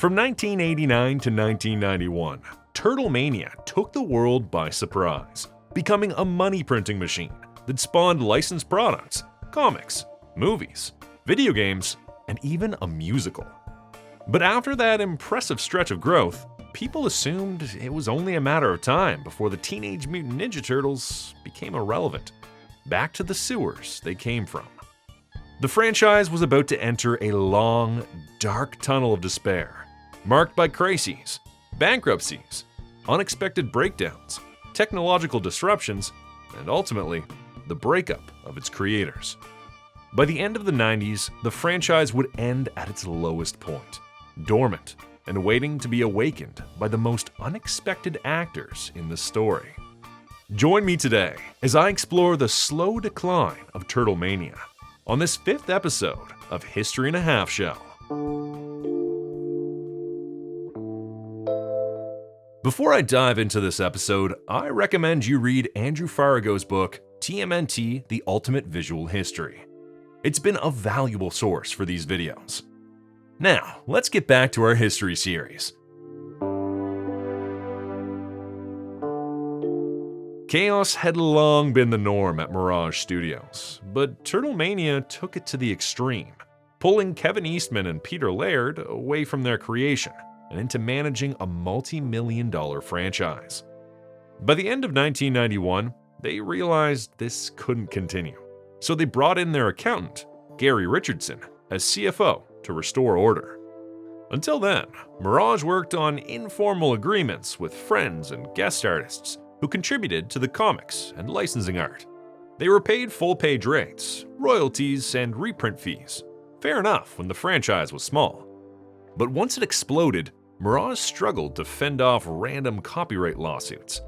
From 1989 to 1991, Turtlemania took the world by surprise, becoming a money printing machine that spawned licensed products, comics, movies, video games, and even a musical. But after that impressive stretch of growth, people assumed it was only a matter of time before the Teenage Mutant Ninja Turtles became irrelevant, back to the sewers they came from. The franchise was about to enter a long, dark tunnel of despair, marked by crises, bankruptcies, unexpected breakdowns, technological disruptions, and ultimately, the breakup of its creators. By the end of the 90s, the franchise would end at its lowest point, dormant and waiting to be awakened by the most unexpected actors in the story. Join me today as I explore the slow decline of Turtlemania on this 5th episode of History in a Half Shell. Before I dive into this episode, I recommend you read Andrew Farago's book, TMNT, The Ultimate Visual History. It's been a valuable source for these videos. Now, let's get back to our history series. Chaos had long been the norm at Mirage Studios, but Turtlemania took it to the extreme, pulling Kevin Eastman and Peter Laird away from their creation and into managing a multi-million-dollar franchise. By the end of 1991, they realized this couldn't continue, so they brought in their accountant, Gary Richardson, as CFO to restore order. Until then, Mirage worked on informal agreements with friends and guest artists who contributed to the comics and licensing art. They were paid full-page rates, royalties, and reprint fees. Fair enough when the franchise was small. But once it exploded, Mirage struggled to fend off random copyright lawsuits.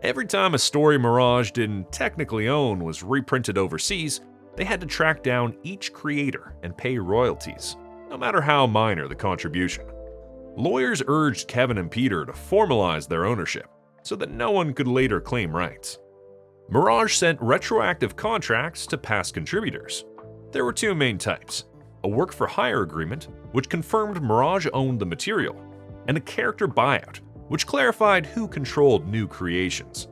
Every time a story Mirage didn't technically own was reprinted overseas, they had to track down each creator and pay royalties, no matter how minor the contribution. Lawyers urged Kevin and Peter to formalize their ownership so that no one could later claim rights. Mirage sent retroactive contracts to past contributors. There were two main types: a work-for-hire agreement, which confirmed Mirage owned the material, and a character buyout, which clarified who controlled new creations.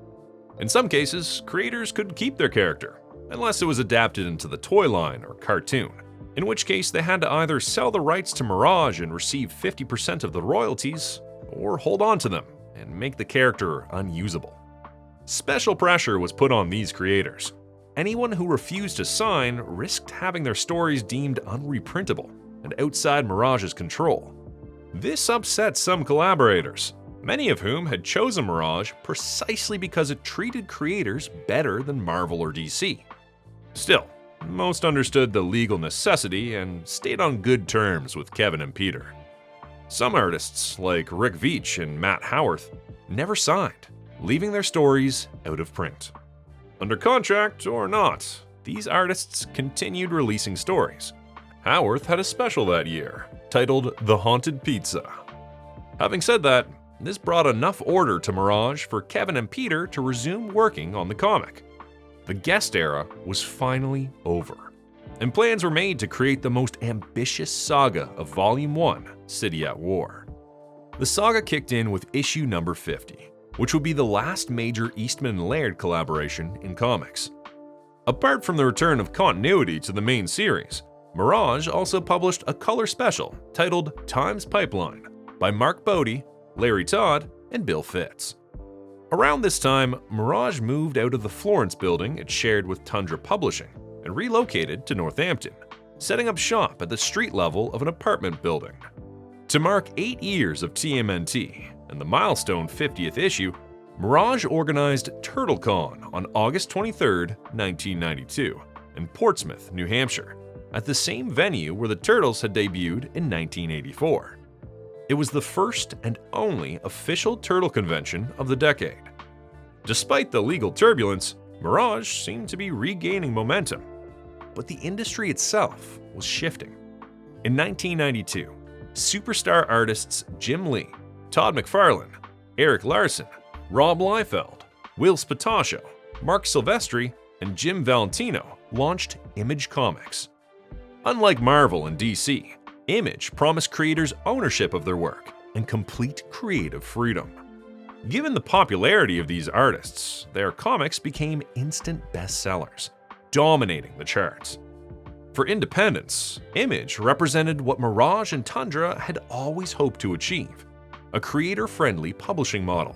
In some cases, creators could keep their character, unless it was adapted into the toy line or cartoon, in which case they had to either sell the rights to Mirage and receive 50% of the royalties, or hold on to them and make the character unusable. Special pressure was put on these creators. Anyone who refused to sign risked having their stories deemed unreprintable and outside Mirage's control. This upset some collaborators, many of whom had chosen Mirage precisely because it treated creators better than Marvel or DC. Still, most understood the legal necessity and stayed on good terms with Kevin and Peter. Some artists, like Rick Veitch and Matt Howarth, never signed, leaving their stories out of print. Under contract or not, these artists continued releasing stories. Howarth had a special that year, titled The Haunted Pizza. Having said that, this brought enough order to Mirage for Kevin and Peter to resume working on the comic. The guest era was finally over, and plans were made to create the most ambitious saga of Volume 1, City at War. The saga kicked in with issue number 50, which would be the last major Eastman and Laird collaboration in comics. Apart from the return of continuity to the main series, Mirage also published a color special titled Time's Pipeline by Mark Bodie, Larry Todd, and Bill Fitz. Around this time, Mirage moved out of the Florence building it shared with Tundra Publishing and relocated to Northampton, setting up shop at the street level of an apartment building. To mark 8 years of TMNT and the milestone 50th issue, Mirage organized TurtleCon on August 23, 1992, in Portsmouth, New Hampshire, at the same venue where the Turtles had debuted in 1984. It was the first and only official Turtle convention of the decade. Despite the legal turbulence, Mirage seemed to be regaining momentum, but the industry itself was shifting. In 1992, superstar artists Jim Lee, Todd McFarlane, Eric Larson, Rob Liefeld, Will Spatacio, Mark Silvestri, and Jim Valentino launched Image Comics. Unlike Marvel and DC, Image promised creators ownership of their work and complete creative freedom. Given the popularity of these artists, their comics became instant bestsellers, dominating the charts. For independence, Image represented what Mirage and Tundra had always hoped to achieve: a creator-friendly publishing model.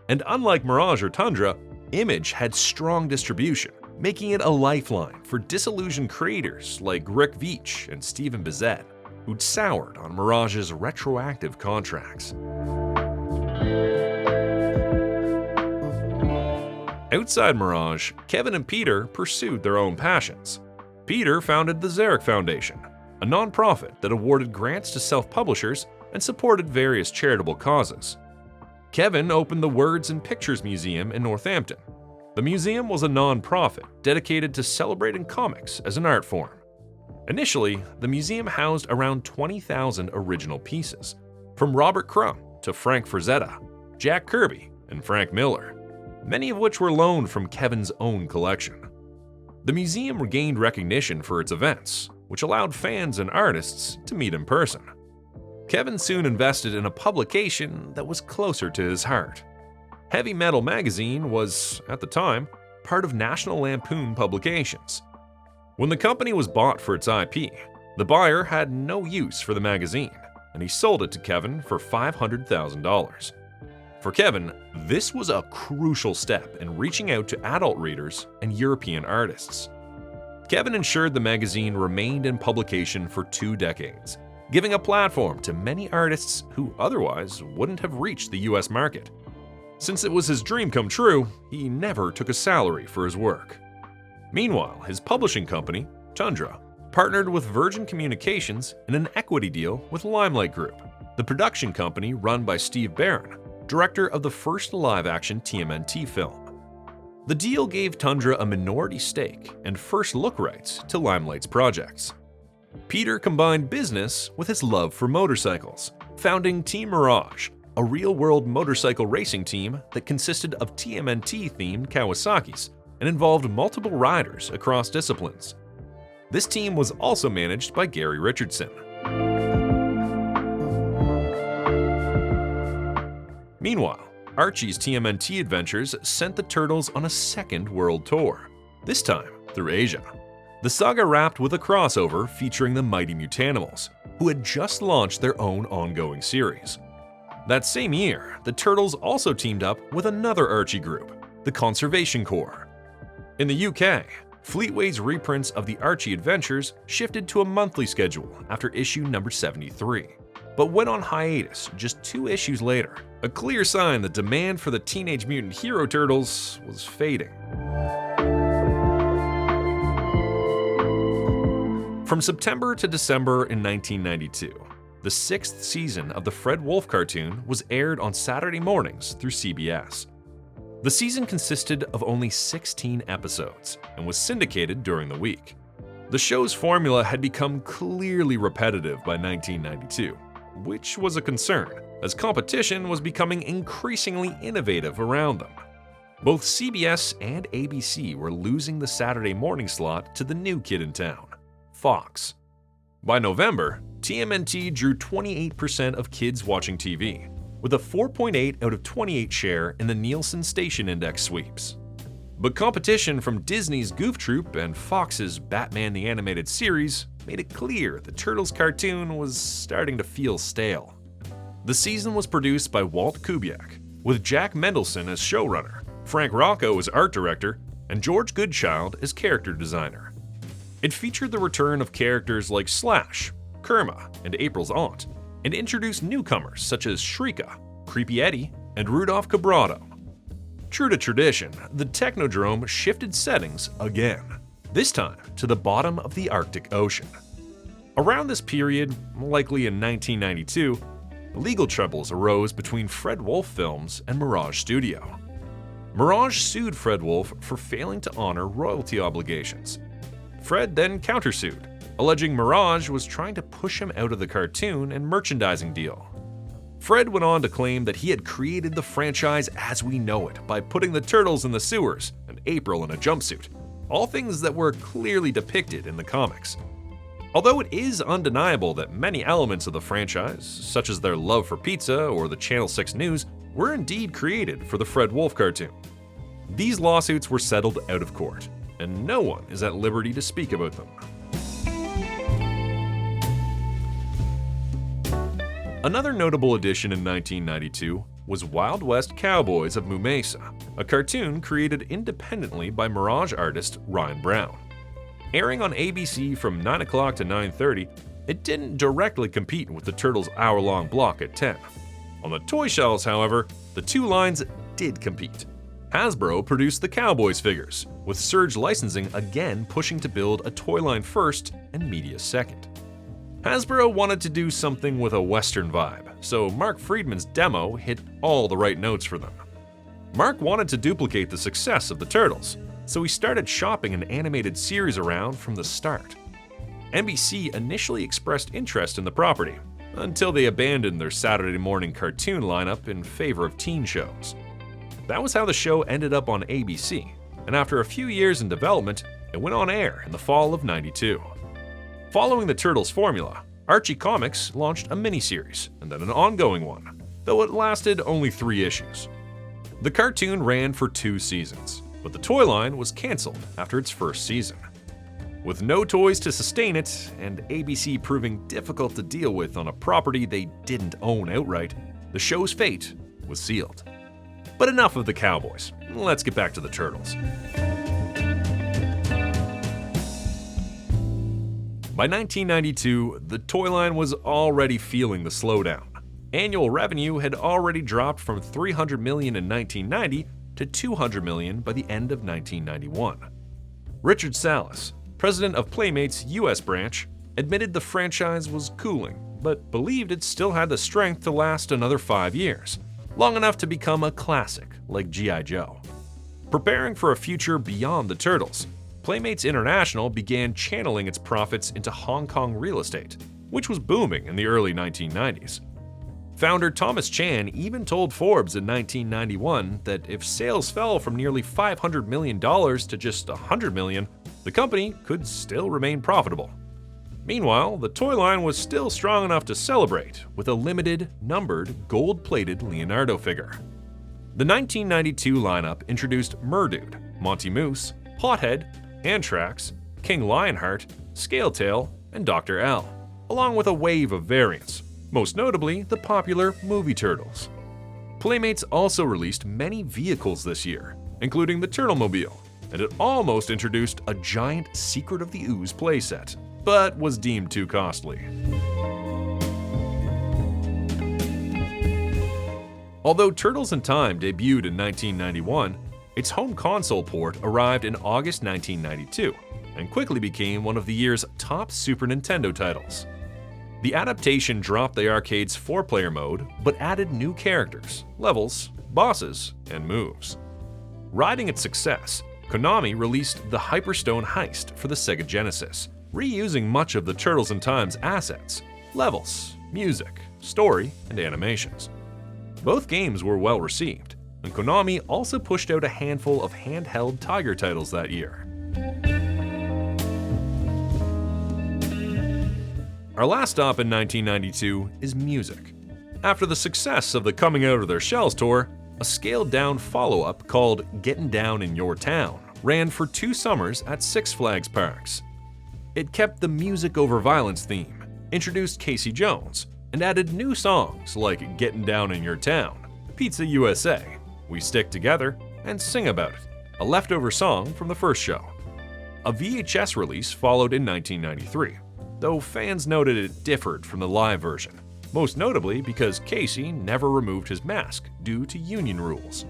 And unlike Mirage or Tundra, Image had strong distribution, making it a lifeline for disillusioned creators like Rick Veitch and Stephen Bissett, who'd soured on Mirage's retroactive contracts. Outside Mirage, Kevin and Peter pursued their own passions. Peter founded the Zarek Foundation, a nonprofit that awarded grants to self-publishers and supported various charitable causes. Kevin opened the Words and Pictures Museum in Northampton. The museum was a non-profit dedicated to celebrating comics as an art form. Initially, the museum housed around 20,000 original pieces, from Robert Crumb to Frank Frazetta, Jack Kirby, and Frank Miller, many of which were loaned from Kevin's own collection. The museum regained recognition for its events, which allowed fans and artists to meet in person. Kevin soon invested in a publication that was closer to his heart. Heavy Metal magazine was, at the time, part of National Lampoon Publications. When the company was bought for its IP, the buyer had no use for the magazine, and he sold it to Kevin for $500,000. For Kevin, this was a crucial step in reaching out to adult readers and European artists. Kevin ensured the magazine remained in publication for 2 decades, giving a platform to many artists who otherwise wouldn't have reached the US market. Since it was his dream come true, he never took a salary for his work. Meanwhile, his publishing company, Tundra, partnered with Virgin Communications in an equity deal with Limelight Group, the production company run by Steve Barron, director of the first live-action TMNT film. The deal gave Tundra a minority stake and first look rights to Limelight's projects. Peter combined business with his love for motorcycles, founding Team Mirage, a real-world motorcycle racing team that consisted of TMNT-themed Kawasaki's and involved multiple riders across disciplines. This team was also managed by Gary Richardson. Meanwhile, Archie's TMNT adventures sent the Turtles on a second world tour, this time through Asia. The saga wrapped with a crossover featuring the mighty Mutanimals, who had just launched their own ongoing series. That same year, the Turtles also teamed up with another Archie group, the Conservation Corps. In the UK, Fleetway's reprints of the Archie adventures shifted to a monthly schedule after issue number 73, but went on hiatus just 2 issues later, a clear sign that demand for the Teenage Mutant Hero Turtles was fading. From September to December in 1992, the 6th season of the Fred Wolf cartoon was aired on Saturday mornings through CBS. The season consisted of only 16 episodes and was syndicated during the week. The show's formula had become clearly repetitive by 1992, which was a concern, as competition was becoming increasingly innovative around them. Both CBS and ABC were losing the Saturday morning slot to the new kid in town, Fox. By November, TMNT drew 28% of kids watching TV, with a 4.8 out of 28 share in the Nielsen Station Index sweeps. But competition from Disney's Goof Troop and Fox's Batman the Animated Series made it clear the Turtles cartoon was starting to feel stale. The season was produced by Walt Kubiak, with Jack Mendelson as showrunner, Frank Rocco as art director, and George Goodchild as character designer. It featured the return of characters like Slash, Kerma, and April's aunt, and introduced newcomers such as Shrika, Creepy Eddie, and Rudolph Cabrado. True to tradition, the Technodrome shifted settings again, this time to the bottom of the Arctic Ocean. Around this period, likely in 1992, legal troubles arose between Fred Wolf Films and Mirage Studio. Mirage sued Fred Wolf for failing to honor royalty obligations. Fred then countersued, alleging Mirage was trying to push him out of the cartoon and merchandising deal. Fred went on to claim that he had created the franchise as we know it by putting the Turtles in the sewers and April in a jumpsuit, all things that were clearly depicted in the comics. Although it is undeniable that many elements of the franchise, such as their love for pizza or the Channel 6 news, were indeed created for the Fred Wolf cartoon. These lawsuits were settled out of court, and no one is at liberty to speak about them. Another notable addition in 1992 was Wild West Cowboys of Mesa, a cartoon created independently by Mirage artist Ryan Brown. Airing on ABC from 9 o'clock to 9:30, it didn't directly compete with the Turtles' hour-long block at 10. On the toy shelves, however, the two lines did compete. Hasbro produced the Cowboys figures, with Surge Licensing again pushing to build a toy line first and media second. Hasbro wanted to do something with a Western vibe, so Mark Friedman's demo hit all the right notes for them. Mark wanted to duplicate the success of the Turtles, so he started shopping an animated series around from the start. NBC initially expressed interest in the property, until they abandoned their Saturday morning cartoon lineup in favor of teen shows. That was how the show ended up on ABC, and after a few years in development, it went on air in the fall of '92. Following the Turtles formula, Archie Comics launched a miniseries and then an ongoing one, though it lasted only 3 issues. The cartoon ran for 2 seasons, but the toy line was cancelled after its first season. With no toys to sustain it, and ABC proving difficult to deal with on a property they didn't own outright, the show's fate was sealed. But enough of the Cowboys, let's get back to the Turtles. By 1992, the toy line was already feeling the slowdown. Annual revenue had already dropped from $300 million in 1990 to $200 million by the end of 1991. Richard Salas, president of Playmates' US branch, admitted the franchise was cooling, but believed it still had the strength to last another 5 years, long enough to become a classic like G.I. Joe. Preparing for a future beyond the Turtles, Playmates International began channeling its profits into Hong Kong real estate, which was booming in the early 1990s. Founder Thomas Chan even told Forbes in 1991 that if sales fell from nearly $500 million to just $100 million, the company could still remain profitable. Meanwhile, the toy line was still strong enough to celebrate with a limited, numbered, gold-plated Leonardo figure. The 1992 lineup introduced Murdude, Monty Moose, Pothead, Anthrax, King Lionheart, Scaletail, and Dr. L, along with a wave of variants, most notably the popular Movie Turtles. Playmates also released many vehicles this year, including the Turtlemobile, and it almost introduced a giant Secret of the Ooze playset, but was deemed too costly. Although Turtles in Time debuted in 1991, its home console port arrived in August 1992 and quickly became one of the year's top Super Nintendo titles. The adaptation dropped the arcade's 4-player mode, but added new characters, levels, bosses, and moves. Riding its success, Konami released the Hyperstone Heist for the Sega Genesis, reusing much of the Turtles in Time's assets, levels, music, story, and animations. Both games were well received, and Konami also pushed out a handful of handheld Tiger titles that year. Our last stop in 1992 is music. After the success of the Coming Out of Their Shells tour, a scaled-down follow-up called Gettin' Down in Your Town ran for 2 summers at Six Flags parks. It kept the music over violence theme, introduced Casey Jones, and added new songs like Gettin' Down in Your Town, Pizza USA, We Stick Together, and Sing About It, a leftover song from the first show. A VHS release followed in 1993, though fans noted it differed from the live version, most notably because Casey never removed his mask due to union rules.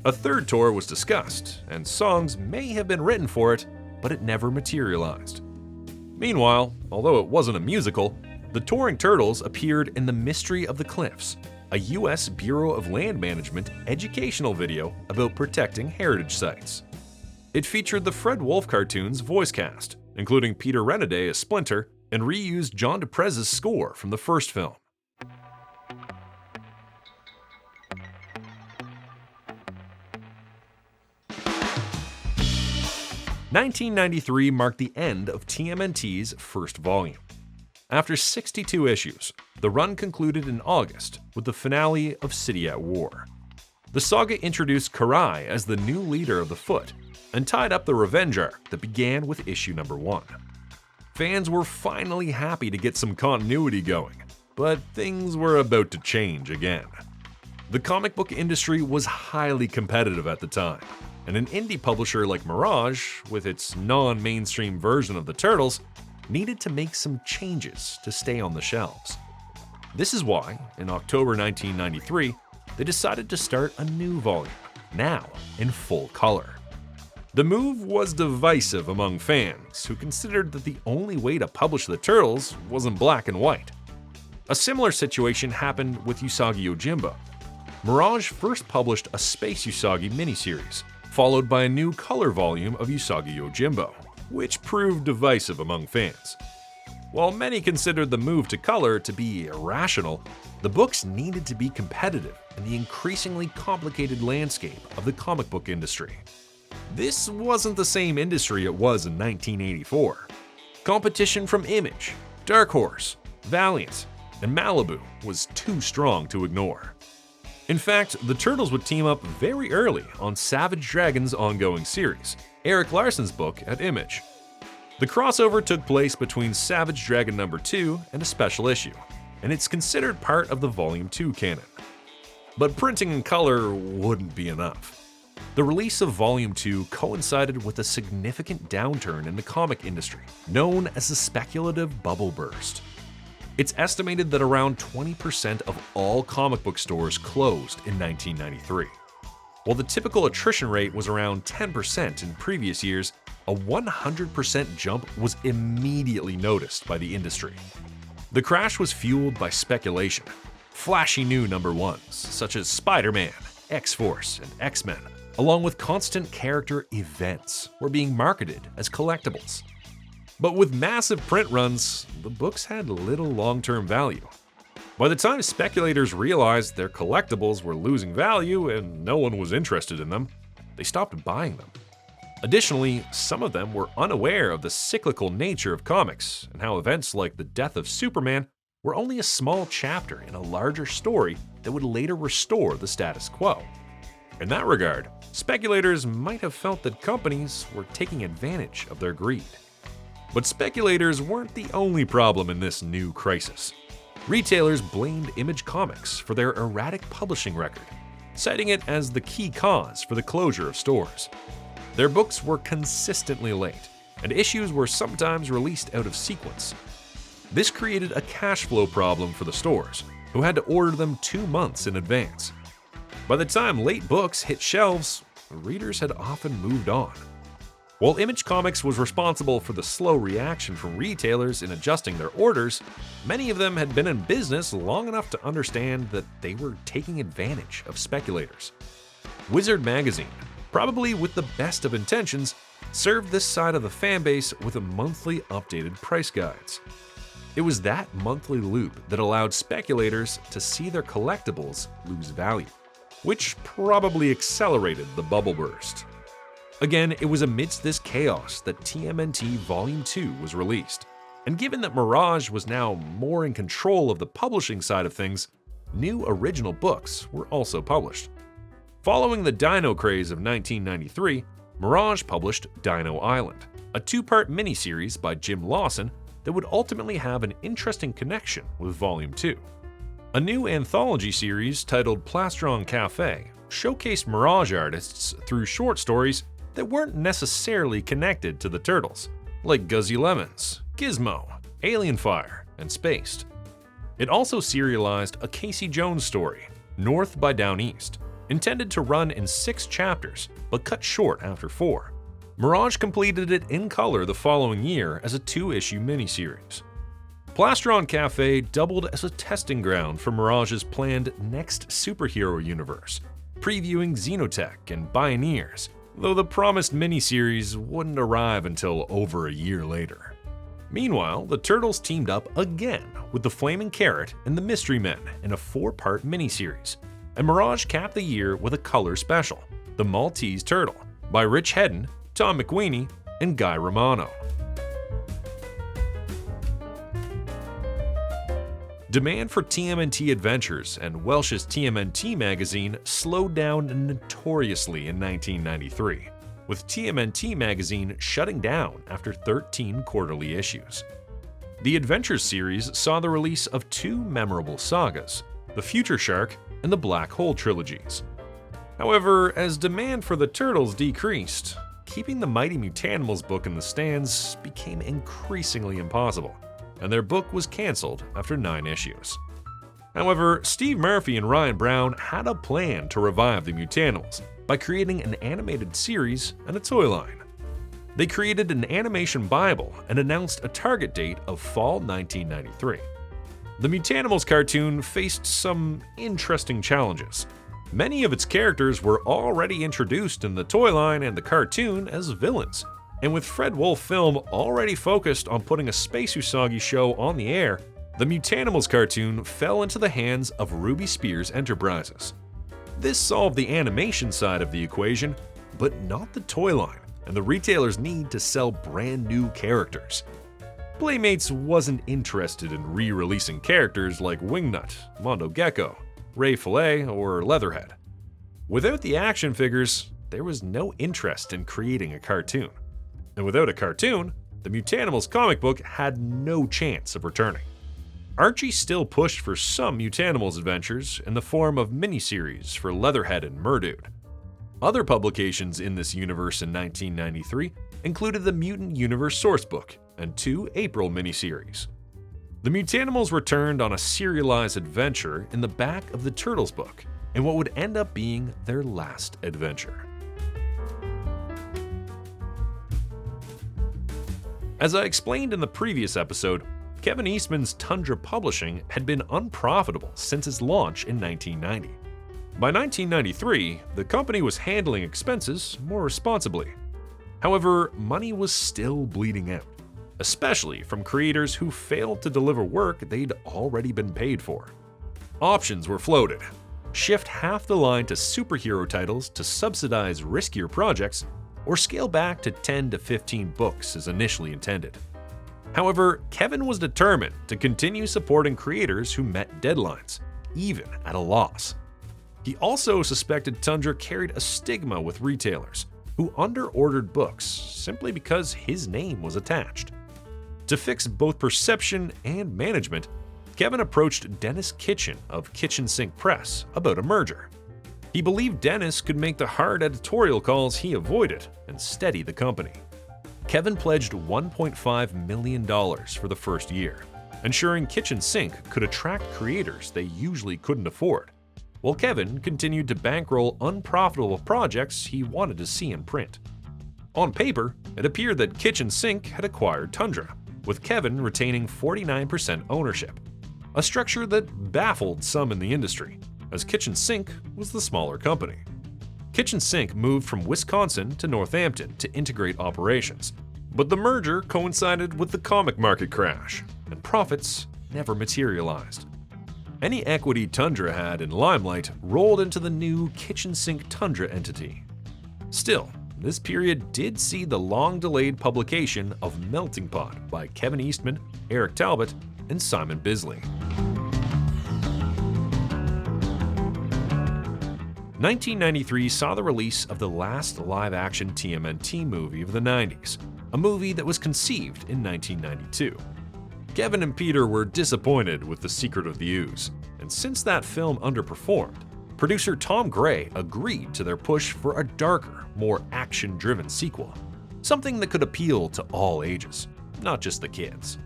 A third tour was discussed, and songs may have been written for it, but it never materialized. Meanwhile, although it wasn't a musical, the touring Turtles appeared in The Mystery of the Cliffs, a U.S. Bureau of Land Management educational video about protecting heritage sites. It featured the Fred Wolf cartoon's voice cast, including Peter Renaday as Splinter, and reused John DePrez's score from the first film. 1993 marked the end of TMNT's first volume. After 62 issues, the run concluded in August with the finale of City at War. The saga introduced Karai as the new leader of the Foot and tied up the revenge arc that began with issue number 1. Fans were finally happy to get some continuity going, but things were about to change again. The comic book industry was highly competitive at the time, and an indie publisher like Mirage, with its non-mainstream version of the Turtles, needed to make some changes to stay on the shelves. This is why, in October 1993, they decided to start a new volume, now in full color. The move was divisive among fans, who considered that the only way to publish the Turtles was in black and white. A similar situation happened with Usagi Yojimbo. Mirage first published a Space Usagi miniseries, followed by a new color volume of Usagi Yojimbo, which proved divisive among fans. While many considered the move to color to be irrational, the books needed to be competitive in the increasingly complicated landscape of the comic book industry. This wasn't the same industry it was in 1984. Competition from Image, Dark Horse, Valiant, and Malibu was too strong to ignore. In fact, the Turtles would team up very early on Savage Dragon's ongoing series, Eric Larson's book at Image. The crossover took place between Savage Dragon number 2 and a special issue, and it's considered part of the Volume 2 canon. But printing in color wouldn't be enough. The release of Volume 2 coincided with a significant downturn in the comic industry, known as the speculative bubble burst. It's estimated that around 20% of all comic book stores closed in 1993. While the typical attrition rate was around 10% in previous years, a 100% jump was immediately noticed by the industry. The crash was fueled by speculation. Flashy new number ones, such as Spider-Man, X-Force, and X-Men, along with constant character events, were being marketed as collectibles. But with massive print runs, the books had little long-term value. By the time speculators realized their collectibles were losing value and no one was interested in them, they stopped buying them. Additionally, some of them were unaware of the cyclical nature of comics and how events like the death of Superman were only a small chapter in a larger story that would later restore the status quo. In that regard, speculators might have felt that companies were taking advantage of their greed. But speculators weren't the only problem in this new crisis. Retailers blamed Image Comics for their erratic publishing record, citing it as the key cause for the closure of stores. Their books were consistently late, and issues were sometimes released out of sequence. This created a cash flow problem for the stores, who had to order them 2 months in advance. By the time late books hit shelves, readers had often moved on. While Image Comics was responsible for the slow reaction from retailers in adjusting their orders, many of them had been in business long enough to understand that they were taking advantage of speculators. Wizard Magazine, probably with the best of intentions, served this side of the fanbase with a monthly updated price guides. It was that monthly loop that allowed speculators to see their collectibles lose value, which probably accelerated the bubble burst. Again, it was amidst this chaos that TMNT Volume 2 was released, and given that Mirage was now more in control of the publishing side of things, new original books were also published. Following the Dino craze of 1993, Mirage published Dino Island, a 2-part miniseries by Jim Lawson that would ultimately have an interesting connection with Volume 2. A new anthology series titled Plastron Cafe showcased Mirage artists through short stories that weren't necessarily connected to the Turtles, like Guzzy Lemons, Gizmo, Alien Fire, and Spaced. It also serialized a Casey Jones story, North by Down East, intended to run in 6 chapters, but cut short after 4. Mirage completed it in color the following year as a 2-issue miniseries. Plastron Cafe doubled as a testing ground for Mirage's planned next superhero universe, previewing Xenotech and Bioneers, though the promised miniseries wouldn't arrive until over a year later. Meanwhile, the Turtles teamed up again with the Flaming Carrot and the Mystery Men in a 4-part miniseries, and Mirage capped the year with a color special, The Maltese Turtle, by Rich Hedden, Tom McWeeny, and Guy Romano. Demand for TMNT Adventures and Welsh's TMNT magazine slowed down notoriously in 1993, with TMNT magazine shutting down after 13 quarterly issues. The Adventures series saw the release of two memorable sagas, the Future Shark and the Black Hole trilogies. However, as demand for the Turtles decreased, keeping the Mighty Mutanimals book in the stands became increasingly impossible, and their book was cancelled after 9 issues. However, Steve Murphy and Ryan Brown had a plan to revive the Mutanimals by creating an animated series and a toy line. They created an animation Bible and announced a target date of fall 1993. The Mutanimals cartoon faced some interesting challenges. Many of its characters were already introduced in the toy line and the cartoon as villains, and with Fred Wolf Film already focused on putting a Space Usagi show on the air, the Mutanimals cartoon fell into the hands of Ruby Spears Enterprises. This solved the animation side of the equation, but not the toy line, and the retailers need to sell brand new characters. Playmates wasn't interested in re-releasing characters like Wingnut, Mondo Gecko, Ray Fillet, or Leatherhead. Without the action figures, there was no interest in creating a cartoon. And without a cartoon, the Mutanimals comic book had no chance of returning. Archie still pushed for some Mutanimals adventures in the form of miniseries for Leatherhead and Murdude. Other publications in this universe in 1993 included the Mutant Universe Sourcebook and 2 April miniseries. The Mutanimals returned on a serialized adventure in the back of the Turtles book, in what would end up being their last adventure. As I explained in the previous episode, Kevin Eastman's Tundra Publishing had been unprofitable since its launch in 1990. By 1993, the company was handling expenses more responsibly. However, money was still bleeding out, especially from creators who failed to deliver work they'd already been paid for. Options were floated: shift half the line to superhero titles to subsidize riskier projects, or scale back to 10 to 15 books as initially intended. However, Kevin was determined to continue supporting creators who met deadlines, even at a loss. He also suspected Tundra carried a stigma with retailers who under-ordered books simply because his name was attached. To fix both perception and management, Kevin approached Dennis Kitchen of Kitchen Sink Press about a merger. He believed Dennis could make the hard editorial calls he avoided and steady the company. Kevin pledged $1.5 million for the first year, ensuring Kitchen Sink could attract creators they usually couldn't afford, while Kevin continued to bankroll unprofitable projects he wanted to see in print. On paper, it appeared that Kitchen Sink had acquired Tundra, with Kevin retaining 49% ownership, a structure that baffled some in the industry, as Kitchen Sink was the smaller company. Kitchen Sink moved from Wisconsin to Northampton to integrate operations, but the merger coincided with the comic market crash, and profits never materialized. Any equity Tundra had in Limelight rolled into the new Kitchen Sink Tundra entity. Still, this period did see the long-delayed publication of Melting Pot by Kevin Eastman, Eric Talbot, and Simon Bisley. 1993 saw the release of the last live-action TMNT movie of the 90s, a movie that was conceived in 1992. Kevin and Peter were disappointed with The Secret of the Ooze, and since that film underperformed, producer Tom Gray agreed to their push for a darker, more action-driven sequel, something that could appeal to all ages, not just the kids.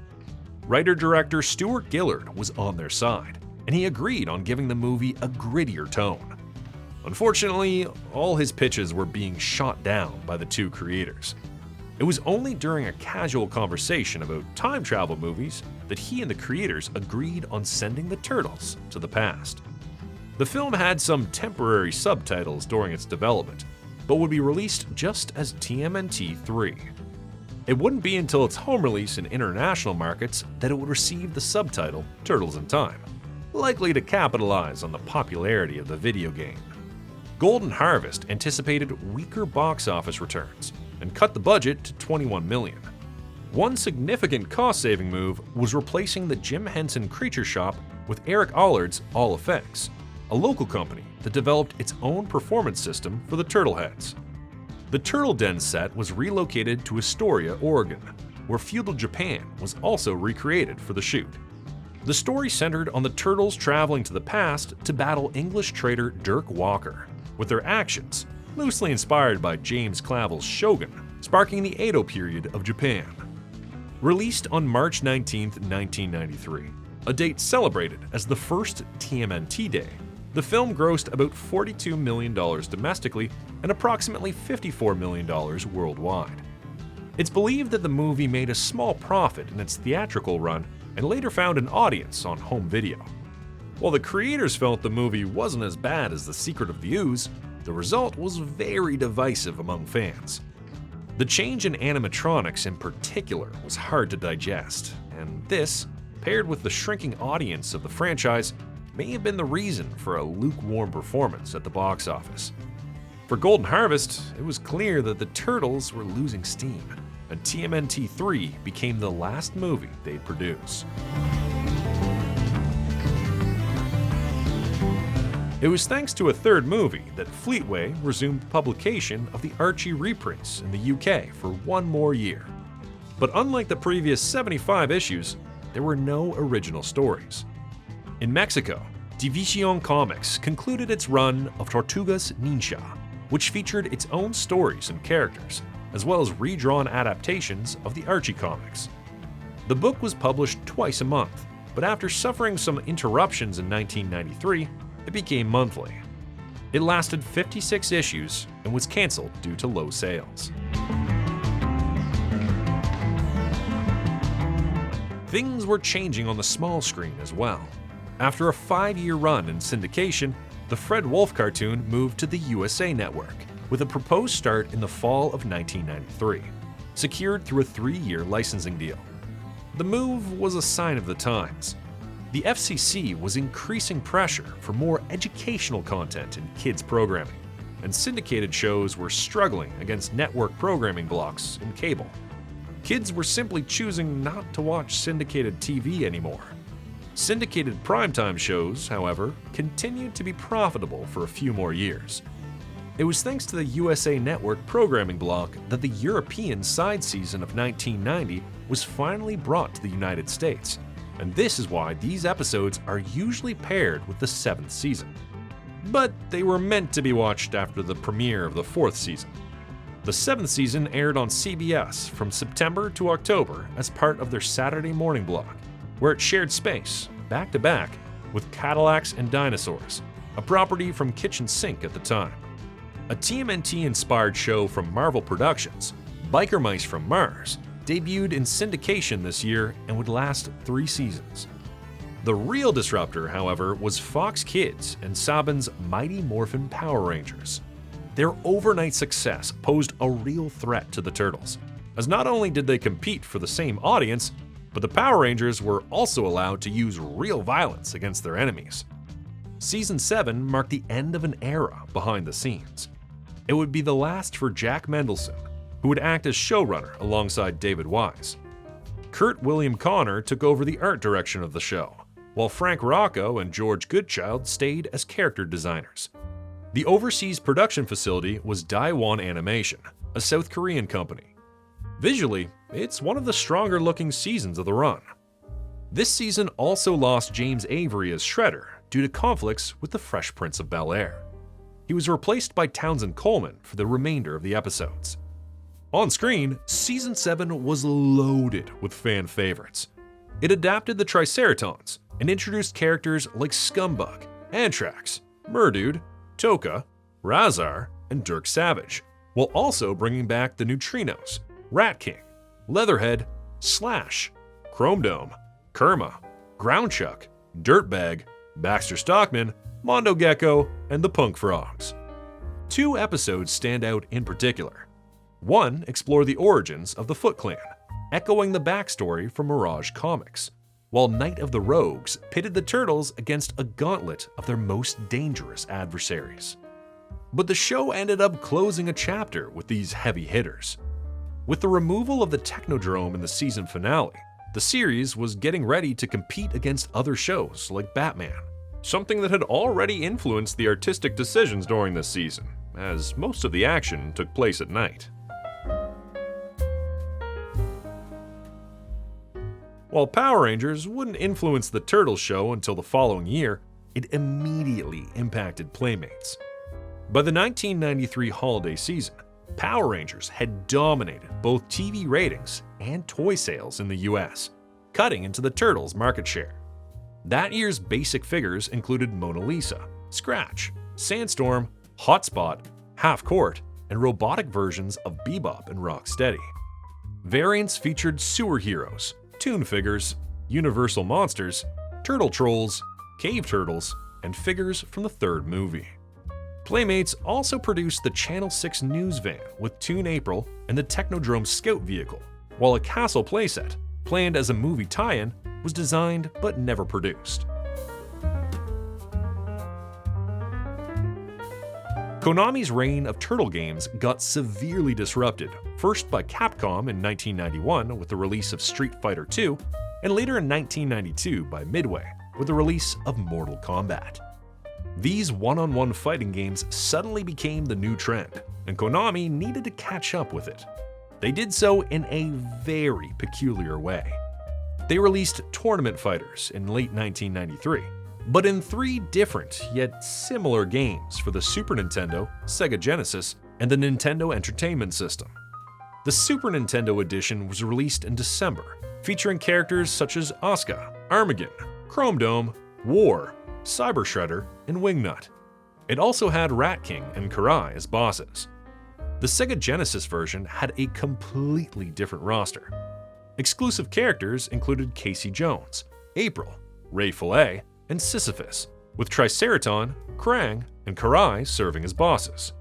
Writer-director Stuart Gillard was on their side, and he agreed on giving the movie a grittier tone. Unfortunately, all his pitches were being shot down by the two creators. It was only during a casual conversation about time travel movies that he and the creators agreed on sending the Turtles to the past. The film had some temporary subtitles during its development, but would be released just as TMNT 3. It wouldn't be until its home release in international markets that it would receive the subtitle Turtles in Time, likely to capitalize on the popularity of the video game. Golden Harvest anticipated weaker box office returns, and cut the budget to $21 million. One significant cost-saving move was replacing the Jim Henson Creature Shop with Eric Allard's All Effects, a local company that developed its own performance system for the Turtleheads. The Turtle Den set was relocated to Astoria, Oregon, where feudal Japan was also recreated for the shoot. The story centered on the Turtles traveling to the past to battle English trader Dirk Walker, with their actions, loosely inspired by James Clavell's Shogun, sparking the Edo period of Japan. Released on March 19, 1993, a date celebrated as the first TMNT Day, the film grossed about $42 million domestically and approximately $54 million worldwide. It's believed that the movie made a small profit in its theatrical run and later found an audience on home video. While the creators felt the movie wasn't as bad as The Secret of the Ooze, the result was very divisive among fans. The change in animatronics in particular was hard to digest, and this, paired with the shrinking audience of the franchise, may have been the reason for a lukewarm performance at the box office. For Golden Harvest, it was clear that the Turtles were losing steam, and TMNT 3 became the last movie they'd produce. It was thanks to a third movie that Fleetway resumed publication of the Archie reprints in the UK for one more year. But unlike the previous 75 issues, there were no original stories. In Mexico, Division Comics concluded its run of Tortugas Ninja, which featured its own stories and characters, as well as redrawn adaptations of the Archie comics. The book was published twice a month, but after suffering some interruptions in 1993, it became monthly. It lasted 56 issues and was canceled due to low sales. Things were changing on the small screen as well. After a 5-year run in syndication, the Fred Wolf cartoon moved to the USA Network, with a proposed start in the fall of 1993, secured through a 3-year licensing deal. The move was a sign of the times. The FCC was increasing pressure for more educational content in kids' programming, and syndicated shows were struggling against network programming blocks in cable. Kids were simply choosing not to watch syndicated TV anymore. Syndicated primetime shows, however, continued to be profitable for a few more years. It was thanks to the USA Network programming block that the European side season of 1990 was finally brought to the United States, and this is why these episodes are usually paired with the 7th season. But they were meant to be watched after the premiere of the 4th season. The 7th season aired on CBS from September to October as part of their Saturday morning block, where it shared space, back-to-back, with Cadillacs and Dinosaurs, a property from Kitchen Sink at the time. A TMNT-inspired show from Marvel Productions, Biker Mice from Mars, debuted in syndication this year and would last 3 seasons. The real disruptor, however, was Fox Kids and Saban's Mighty Morphin Power Rangers. Their overnight success posed a real threat to the Turtles, as not only did they compete for the same audience, but the Power Rangers were also allowed to use real violence against their enemies. Season 7 marked the end of an era behind the scenes. It would be the last for Jack Mendelsohn, who would act as showrunner alongside David Wise. Kurt William Connor took over the art direction of the show, while Frank Rocco and George Goodchild stayed as character designers. The overseas production facility was Daewon Animation, a South Korean company. Visually, it's one of the stronger looking seasons of the run. This season also lost James Avery as Shredder due to conflicts with the Fresh Prince of Bel-Air. He was replaced by Townsend Coleman for the remainder of the episodes. On screen, Season 7 was loaded with fan favorites. It adapted the Triceratons and introduced characters like Scumbug, Anthrax, Murdude, Toka, Razar, and Dirk Savage, while also bringing back the Neutrinos, Rat King, Leatherhead, Slash, Chrome Dome, Kerma, Groundchuck, Dirtbag, Baxter Stockman, Mondo Gecko, and the Punk Frogs. 2 episodes stand out in particular. One explored the origins of the Foot Clan, echoing the backstory from Mirage Comics, while Night of the Rogues pitted the Turtles against a gauntlet of their most dangerous adversaries. But the show ended up closing a chapter with these heavy hitters. With the removal of the Technodrome in the season finale, the series was getting ready to compete against other shows like Batman, something that had already influenced the artistic decisions during this season, as most of the action took place at night. While Power Rangers wouldn't influence the Turtles show until the following year, it immediately impacted Playmates. By the 1993 holiday season, Power Rangers had dominated both TV ratings and toy sales in the US, cutting into the Turtles' market share. That year's basic figures included Mona Lisa, Scratch, Sandstorm, Hotspot, Half Court, and robotic versions of Bebop and Rocksteady. Variants featured sewer heroes, Toon figures, Universal monsters, Turtle Trolls, Cave Turtles, and figures from the third movie. Playmates also produced the Channel 6 news van with Toon April and the Technodrome Scout vehicle, while a castle playset, planned as a movie tie-in, was designed but never produced. Konami's reign of Turtle games got severely disrupted, first by Capcom in 1991 with the release of Street Fighter II, and later in 1992 by Midway with the release of Mortal Kombat. These one-on-one fighting games suddenly became the new trend, and Konami needed to catch up with it. They did so in a very peculiar way. They released Tournament Fighters in late 1993, but in 3 different yet similar games for the Super Nintendo, Sega Genesis, and the Nintendo Entertainment System. The Super Nintendo edition was released in December, featuring characters such as Asuka, Armageddon, Chrome Dome, War, Cyber Shredder, and Wingnut. It also had Rat King and Karai as bosses. The Sega Genesis version had a completely different roster. Exclusive characters included Casey Jones, April, Ray Fillet, and Sisyphus, with Triceraton, Krang, and Karai serving as bosses.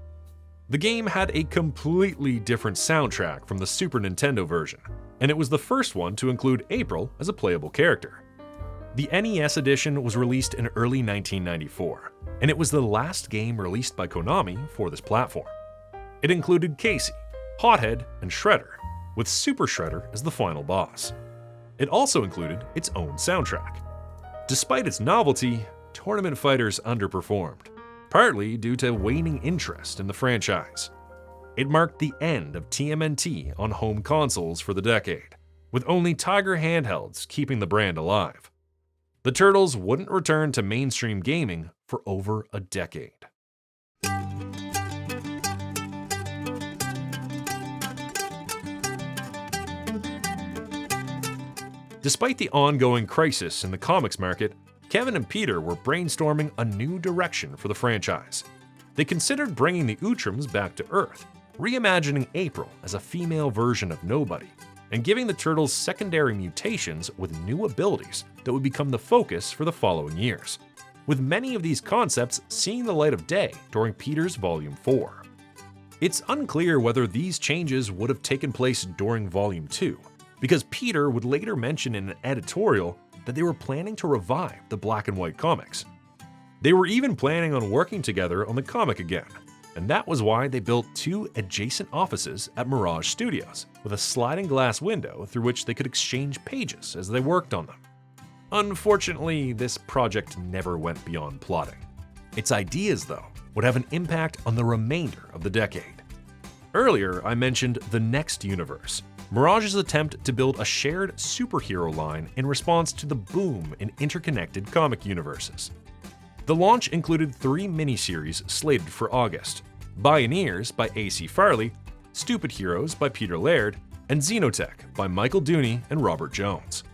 The game had a completely different soundtrack from the Super Nintendo version, and it was the first one to include April as a playable character. The NES edition was released in early 1994, and it was the last game released by Konami for this platform. It included Casey, Hothead, and Shredder, with Super Shredder as the final boss. It also included its own soundtrack. Despite its novelty, Tournament Fighters underperformed, partly due to waning interest in the franchise. It marked the end of TMNT on home consoles for the decade, with only Tiger handhelds keeping the brand alive. The Turtles wouldn't return to mainstream gaming for over a decade. Despite the ongoing crisis in the comics market, Kevin and Peter were brainstorming a new direction for the franchise. They considered bringing the Outrams back to Earth, reimagining April as a female version of Nobody, and giving the Turtles secondary mutations with new abilities that would become the focus for the following years, with many of these concepts seeing the light of day during Peter's Volume 4. It's unclear whether these changes would have taken place during Volume 2, because Peter would later mention in an editorial that they were planning to revive the black and white comics. They were even planning on working together on the comic again, and that was why they built 2 adjacent offices at Mirage Studios, with a sliding glass window through which they could exchange pages as they worked on them. Unfortunately, this project never went beyond plotting. Its ideas, though, would have an impact on the remainder of the decade. Earlier, I mentioned the Next Universe, Mirage's attempt to build a shared superhero line in response to the boom in interconnected comic universes. The launch included 3 miniseries slated for August: Bioneers by A.C. Farley, Stupid Heroes by Peter Laird, and Xenotech by Michael Dooney and Robert Jones.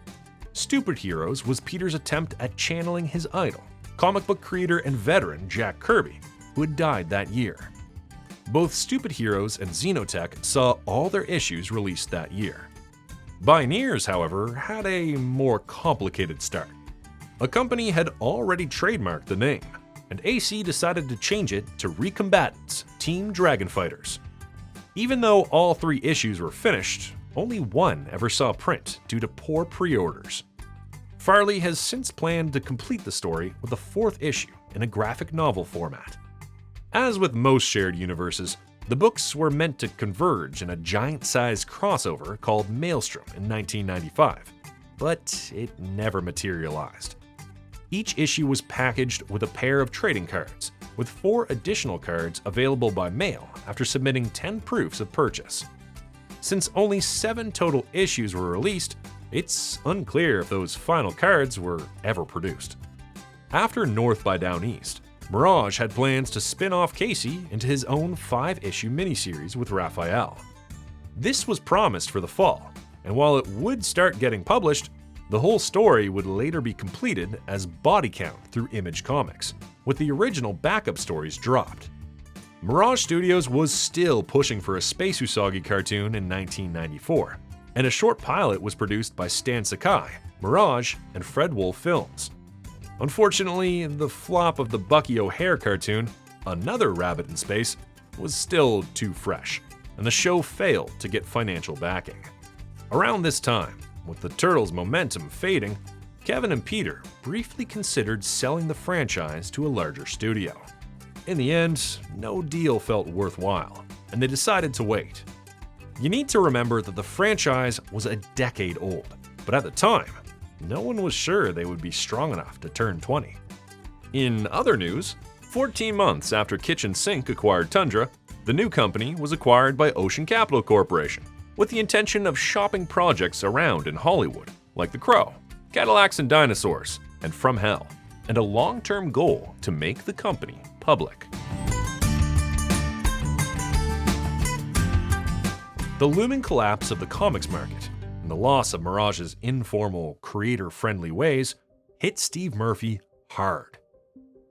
Stupid Heroes was Peter's attempt at channeling his idol, comic book creator and veteran Jack Kirby, who had died that year. Both Stupid Heroes and Xenotech saw all their issues released that year. Bioneers, however, had a more complicated start. A company had already trademarked the name, and AC decided to change it to Recombatants Team Dragon Fighters. Even though all 3 issues were finished, only 1 ever saw print due to poor pre-orders. Farley has since planned to complete the story with a 4th issue in a graphic novel format. As with most shared universes, The books were meant to converge in a giant-sized crossover called Maelstrom in 1995, but it never materialized. Each issue was packaged with a pair of trading cards, with 4 additional cards available by mail after submitting 10 proofs of purchase. Since only 7 total issues were released, it's unclear if those final cards were ever produced. After North by Down East, Mirage had plans to spin off Casey into his own 5-issue miniseries with Raphael. This was promised for the fall, and while it would start getting published, the whole story would later be completed as body count through Image Comics, with the original backup stories dropped. Mirage Studios was still pushing for a Space Usagi cartoon in 1994, and a short pilot was produced by Stan Sakai, Mirage, and Fred Wolf Films. Unfortunately, the flop of the Bucky O'Hare cartoon, Another Rabbit in Space, was still too fresh, and the show failed to get financial backing. Around this time, with the Turtles' momentum fading, Kevin and Peter briefly considered selling the franchise to a larger studio. In the end, no deal felt worthwhile, and they decided to wait. You need to remember that the franchise was a decade old, but at the time, no one was sure they would be strong enough to turn 20. In other news, 14 months after Kitchen Sink acquired Tundra, the new company was acquired by Ocean Capital Corporation, with the intention of shopping projects around in Hollywood, like The Crow, Cadillacs and Dinosaurs, and From Hell, and a long-term goal to make the company public. The looming collapse of the comics market and the loss of Mirage's informal, creator-friendly ways hit Steve Murphy hard.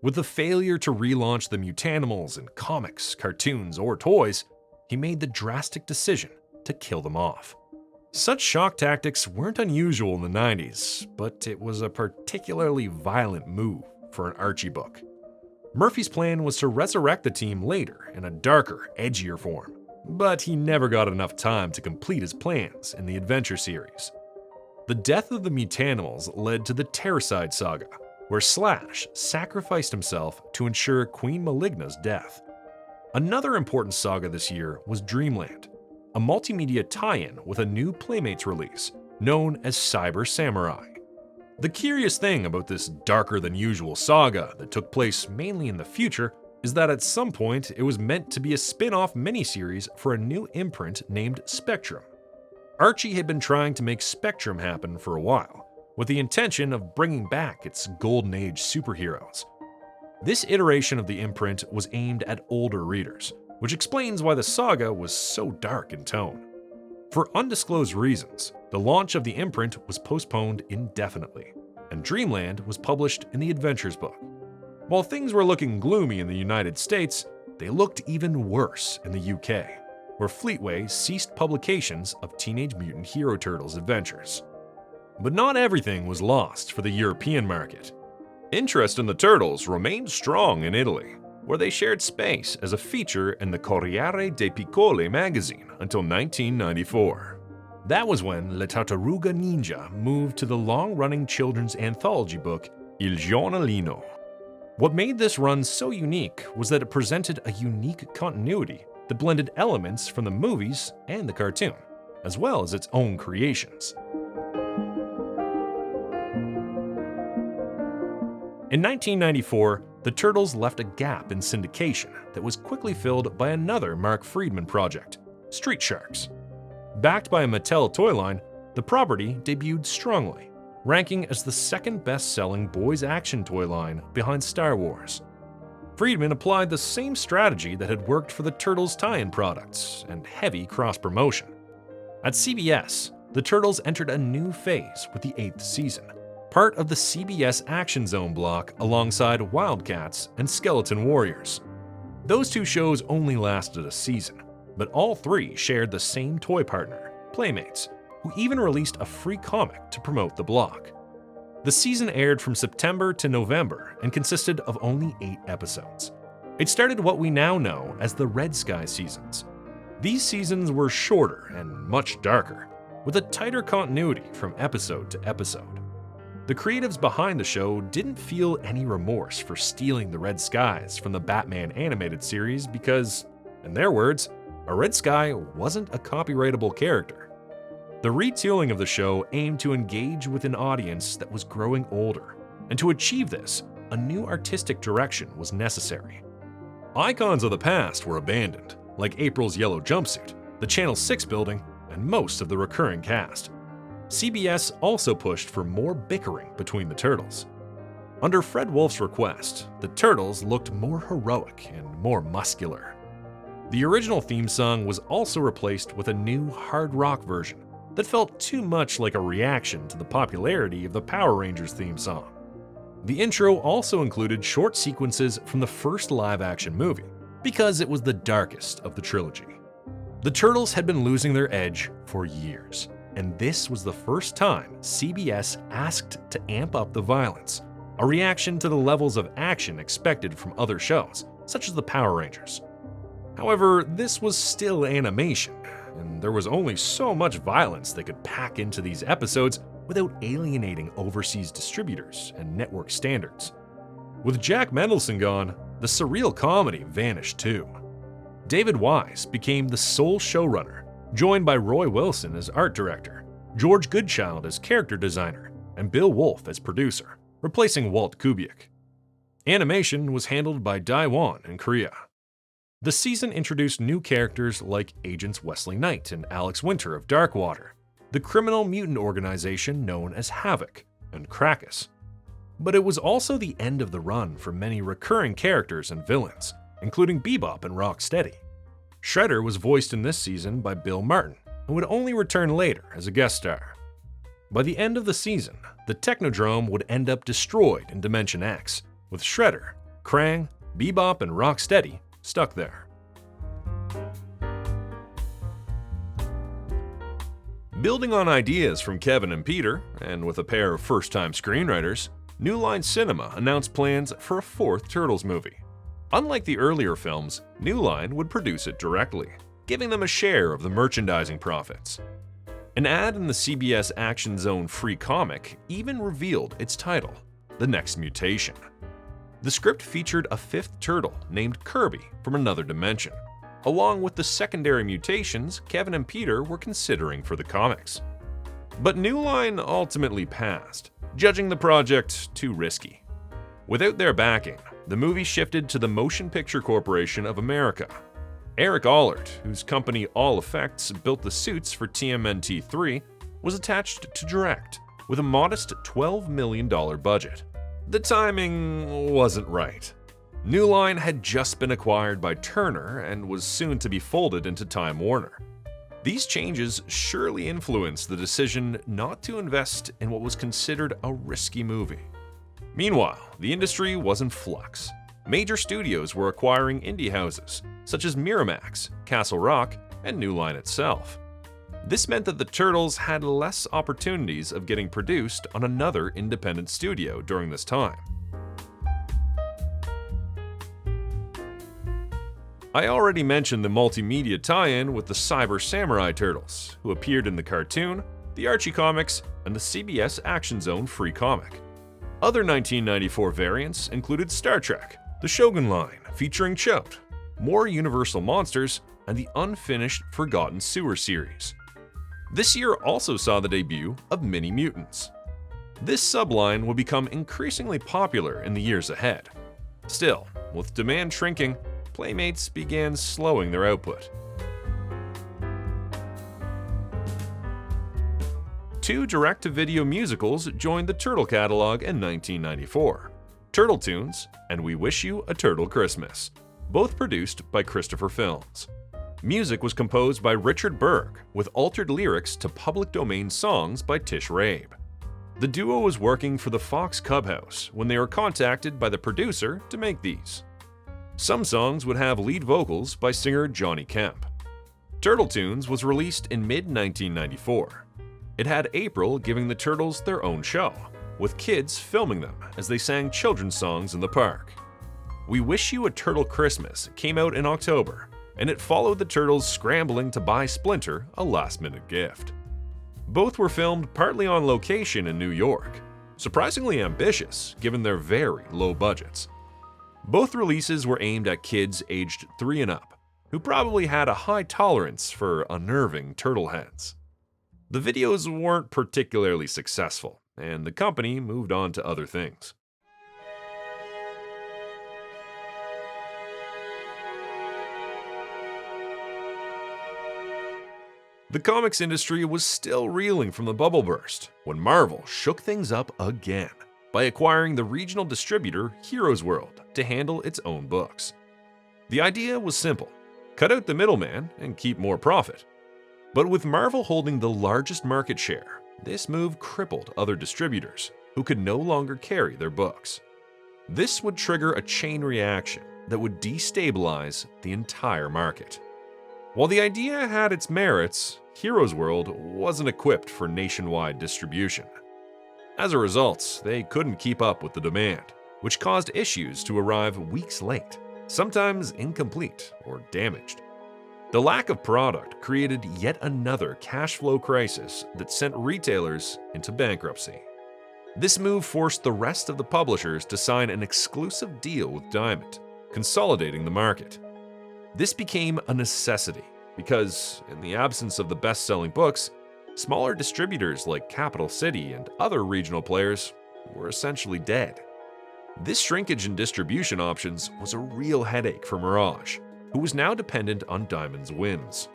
With the failure to relaunch the Mutanimals in comics, cartoons, or toys, he made the drastic decision to kill them off. Such shock tactics weren't unusual in the 90s, but it was a particularly violent move for an Archie book. Murphy's plan was to resurrect the team later in a darker, edgier form, but he never got enough time to complete his plans in the Adventure series. The death of the Mutanimals led to the Terrorcide Saga, where Slash sacrificed himself to ensure Queen Maligna's death. Another important saga this year was Dreamland, a multimedia tie-in with a new Playmates release known as Cyber Samurai. The curious thing about this darker-than-usual saga that took place mainly in the future is that at some point it was meant to be a spin-off miniseries for a new imprint named Spectrum. Archie had been trying to make Spectrum happen for a while, with the intention of bringing back its golden age superheroes. This iteration of the imprint was aimed at older readers, which explains why the saga was so dark in tone. For undisclosed reasons, the launch of the imprint was postponed indefinitely, and Dreamland was published in the Adventures book. While things were looking gloomy in the United States, they looked even worse in the UK, where Fleetway ceased publications of Teenage Mutant Hero Turtles adventures. But not everything was lost for the European market. Interest in the Turtles remained strong in Italy, where they shared space as a feature in the Corriere dei Piccoli magazine until 1994. That was when Le Tartaruga Ninja moved to the long-running children's anthology book Il Giornalino. What made this run so unique was that it presented a unique continuity that blended elements from the movies and the cartoon, as well as its own creations. In 1994, the Turtles left a gap in syndication that was quickly filled by another Mark Friedman project, Street Sharks. Backed by a Mattel toy line, the property debuted strongly, ranking as the second best-selling boys' action toy line behind Star Wars. Friedman applied the same strategy that had worked for the Turtles tie-in products and heavy cross-promotion. At CBS, the Turtles entered a new phase with the 8th season, part of the CBS Action Zone block alongside Wildcats and Skeleton Warriors. Those two shows only lasted a season, but all three shared the same toy partner, Playmates, who even released a free comic to promote the block. The season aired from September to November and consisted of only 8 episodes. It started what we now know as the Red Sky seasons. These seasons were shorter and much darker, with a tighter continuity from episode to episode. The creatives behind the show didn't feel any remorse for stealing the Red Skies from the Batman animated series because, In their words, a Red Sky wasn't a copyrightable character. The retooling of the show aimed to engage with an audience that was growing older, and to achieve this, a new artistic direction was necessary. Icons of the past were abandoned, like April's yellow jumpsuit, the Channel 6 building, and most of the recurring cast. CBS also pushed for more bickering between the Turtles. Under Fred Wolf's request, the Turtles looked more heroic and more muscular. The original theme song was also replaced with a new hard rock version that felt too much like a reaction to the popularity of the Power Rangers theme song. The intro also included short sequences from the first live-action movie, because it was the darkest of the trilogy. The Turtles had been losing their edge for years, and this was the first time CBS asked to amp up the violence, a reaction to the levels of action expected from other shows, such as the Power Rangers. However, this was still animation, and there was only so much violence they could pack into these episodes without alienating overseas distributors and network standards. With Jack Mendelsohn gone, the surreal comedy vanished too. David Wise became the sole showrunner, joined by Roy Wilson as art director, George Goodchild as character designer, and Bill Wolf as producer, replacing Walt Kubiak. Animation was handled by Daiwan in Korea. The season introduced new characters like Agents Wesley Knight and Alex Winter of Darkwater, the criminal mutant organization known as Havoc, and Krakus. But it was also the end of the run for many recurring characters and villains, including Bebop and Rocksteady. Shredder was voiced in this season by Bill Martin, and would only return later as a guest star. By the end of the season, the Technodrome would end up destroyed in Dimension X, with Shredder, Krang, Bebop, and Rocksteady stuck there. Building on ideas from Kevin and Peter, and with a pair of first-time screenwriters, New Line Cinema announced plans for a fourth Turtles movie. Unlike the earlier films, New Line would produce it directly, giving them a share of the merchandising profits. An ad in the CBS Action Zone free comic even revealed its title, The Next Mutation. The script featured a fifth turtle named Kirby from another dimension, along with the secondary mutations Kevin and Peter were considering for the comics. But New Line ultimately passed, judging the project too risky. Without their backing, the movie shifted to the Motion Picture Corporation of America. Eric Allard, whose company All Effects built the suits for TMNT 3, was attached to direct, with a modest $12 million budget. The timing wasn't right. New Line had just been acquired by Turner and was soon to be folded into Time Warner. These changes surely influenced the decision not to invest in what was considered a risky movie. Meanwhile, the industry was in flux. Major studios were acquiring indie houses, such as Miramax, Castle Rock, and New Line itself. This meant that the Turtles had less opportunities of getting produced on another independent studio during this time. I already mentioned the multimedia tie-in with the Cyber Samurai Turtles, who appeared in the cartoon, the Archie comics, and the CBS Action Zone free comic. Other 1994 variants included Star Trek, the Shogun line featuring Choate, more Universal Monsters, and the unfinished Forgotten Sewer series. This year also saw the debut of Mini Mutants. This subline would become increasingly popular in the years ahead. Still, with demand shrinking, Playmates began slowing their output. Two direct-to-video musicals joined the Turtle catalog in 1994, Turtle Tunes and We Wish You a Turtle Christmas, both produced by Christopher Films. Music was composed by Richard Berg, with altered lyrics to public domain songs by Tish Rabe. The duo was working for the Fox Clubhouse when they were contacted by the producer to make these. Some songs would have lead vocals by singer Johnny Kemp. Turtle Tunes was released in mid-1994. It had April giving the Turtles their own show, with kids filming them as they sang children's songs in the park. We Wish You a Turtle Christmas came out in October, and it followed the Turtles scrambling to buy Splinter a last-minute gift. Both were filmed partly on location in New York, surprisingly ambitious given their very low budgets. Both releases were aimed at kids aged 3 and up, who probably had a high tolerance for unnerving turtle heads. The videos weren't particularly successful, and the company moved on to other things. The comics industry was still reeling from the bubble burst when Marvel shook things up again by acquiring the regional distributor Heroes World to handle its own books. The idea was simple: cut out the middleman and keep more profit. But with Marvel holding the largest market share, this move crippled other distributors who could no longer carry their books. This would trigger a chain reaction that would destabilize the entire market. While the idea had its merits, Heroes World wasn't equipped for nationwide distribution. As a result, they couldn't keep up with the demand, which caused issues to arrive weeks late, sometimes incomplete or damaged. The lack of product created yet another cash flow crisis that sent retailers into bankruptcy. This move forced the rest of the publishers to sign an exclusive deal with Diamond, consolidating the market. This became a necessity because, in the absence of the best-selling books, smaller distributors like Capital City and other regional players were essentially dead. This shrinkage in distribution options was a real headache for Mirage, who was now dependent on Diamond's wins.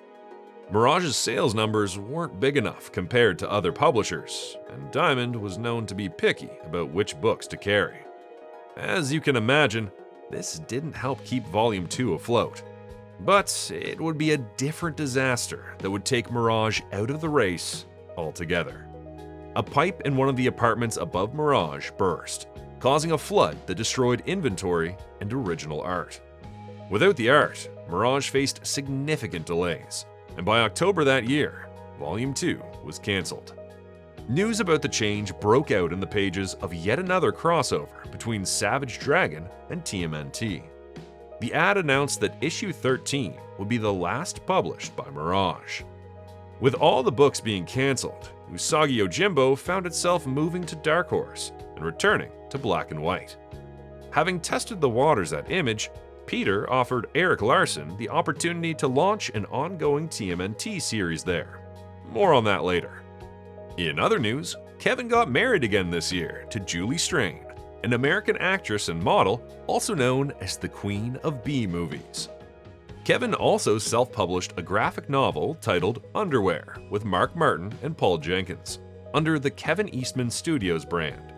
Mirage's sales numbers weren't big enough compared to other publishers, and Diamond was known to be picky about which books to carry. As you can imagine, this didn't help keep Volume 2 afloat. But it would be a different disaster that would take Mirage out of the race altogether. A pipe in one of the apartments above Mirage burst, causing a flood that destroyed inventory and original art. Without the art, Mirage faced significant delays, and by October that year, Volume 2 was cancelled. News about the change broke out in the pages of yet another crossover between Savage Dragon and TMNT. The ad announced that issue 13 would be the last published by Mirage. With all the books being cancelled, Usagi Yojimbo found itself moving to Dark Horse and returning to Black and White. Having tested the waters at Image, Peter offered Eric Larson the opportunity to launch an ongoing TMNT series there. More on that later. In other news, Kevin got married again this year to Julie Strain, an American actress and model also known as the Queen of B-movies. Kevin also self-published a graphic novel titled Underwear with Mark Martin and Paul Jenkins, under the Kevin Eastman Studios brand.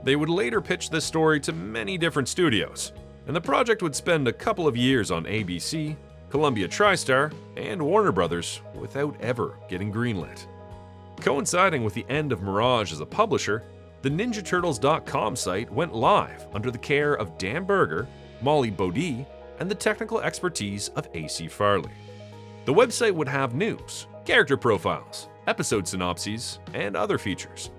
They would later pitch this story to many different studios, and the project would spend a couple of years on ABC, Columbia TriStar, and Warner Brothers without ever getting greenlit. Coinciding with the end of Mirage as a publisher, the NinjaTurtles.com site went live under the care of Dan Berger, Molly Bodie, and the technical expertise of A.C. Farley. The website would have news, character profiles, episode synopses, and other features.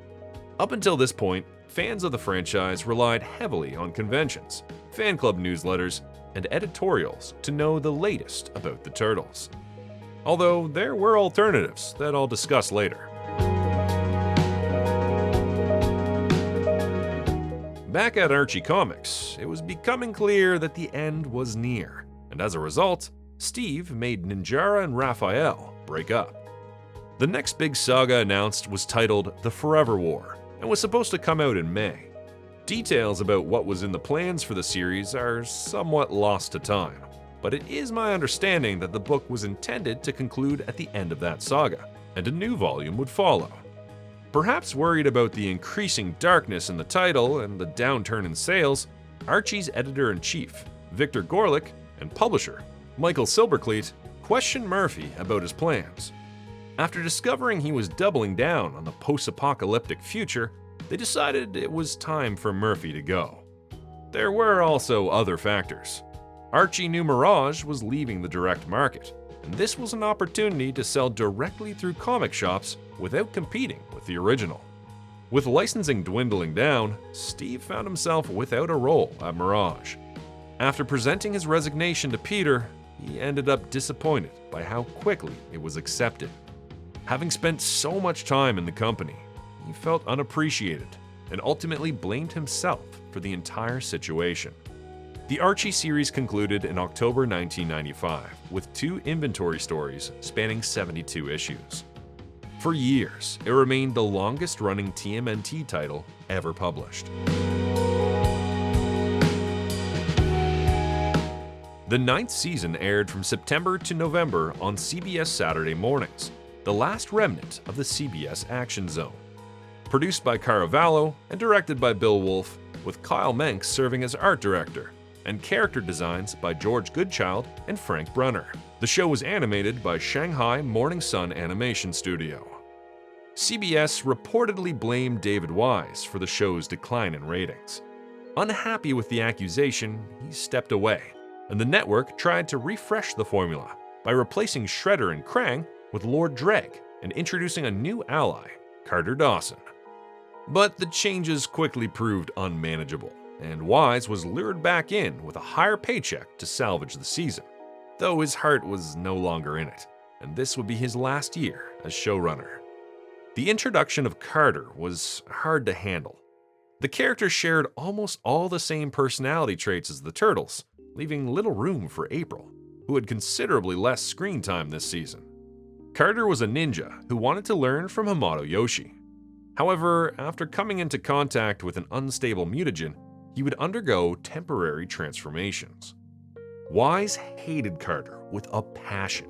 Up until this point, fans of the franchise relied heavily on conventions, fan club newsletters, and editorials to know the latest about the Turtles. Although there were alternatives that I'll discuss later. Back at Archie Comics, it was becoming clear that the end was near, and as a result, Steve made Ninjara and Raphael break up. The next big saga announced was titled The Forever War, and was supposed to come out in May. Details about what was in the plans for the series are somewhat lost to time, but it is my understanding that the book was intended to conclude at the end of that saga, and a new volume would follow. Perhaps worried about the increasing darkness in the title and the downturn in sales, Archie's editor-in-chief, Victor Gorlick, and publisher, Michael Silbercleat, questioned Murphy about his plans. After discovering he was doubling down on the post-apocalyptic future, they decided it was time for Murphy to go. There were also other factors. Archie knew Mirage was leaving the direct market, and this was an opportunity to sell directly through comic shops without competing with the original. With licensing dwindling down, Steve found himself without a role at Mirage. After presenting his resignation to Peter, he ended up disappointed by how quickly it was accepted. Having spent so much time in the company, he felt unappreciated and ultimately blamed himself for the entire situation. The Archie series concluded in October 1995 with 2 inventory stories spanning 72 issues. For years, it remained the longest-running TMNT title ever published. The 9th season aired from September to November on CBS Saturday mornings, the last remnant of the CBS Action Zone. Produced by Caravallo and directed by Bill Wolfe, with Kyle Menks serving as art director, and character designs by George Goodchild and Frank Brunner. The show was animated by Shanghai Morning Sun Animation Studio. CBS reportedly blamed David Wise for the show's decline in ratings. Unhappy with the accusation, he stepped away, and the network tried to refresh the formula by replacing Shredder and Krang with Lord Dreg and introducing a new ally, Carter Dawson. But the changes quickly proved unmanageable, and Wise was lured back in with a higher paycheck to salvage the season, though his heart was no longer in it, and this would be his last year as showrunner. The introduction of Carter was hard to handle. The character shared almost all the same personality traits as the Turtles, leaving little room for April, who had considerably less screen time this season. Carter was a ninja who wanted to learn from Hamato Yoshi. However, after coming into contact with an unstable mutagen, he would undergo temporary transformations. Wise hated Carter with a passion,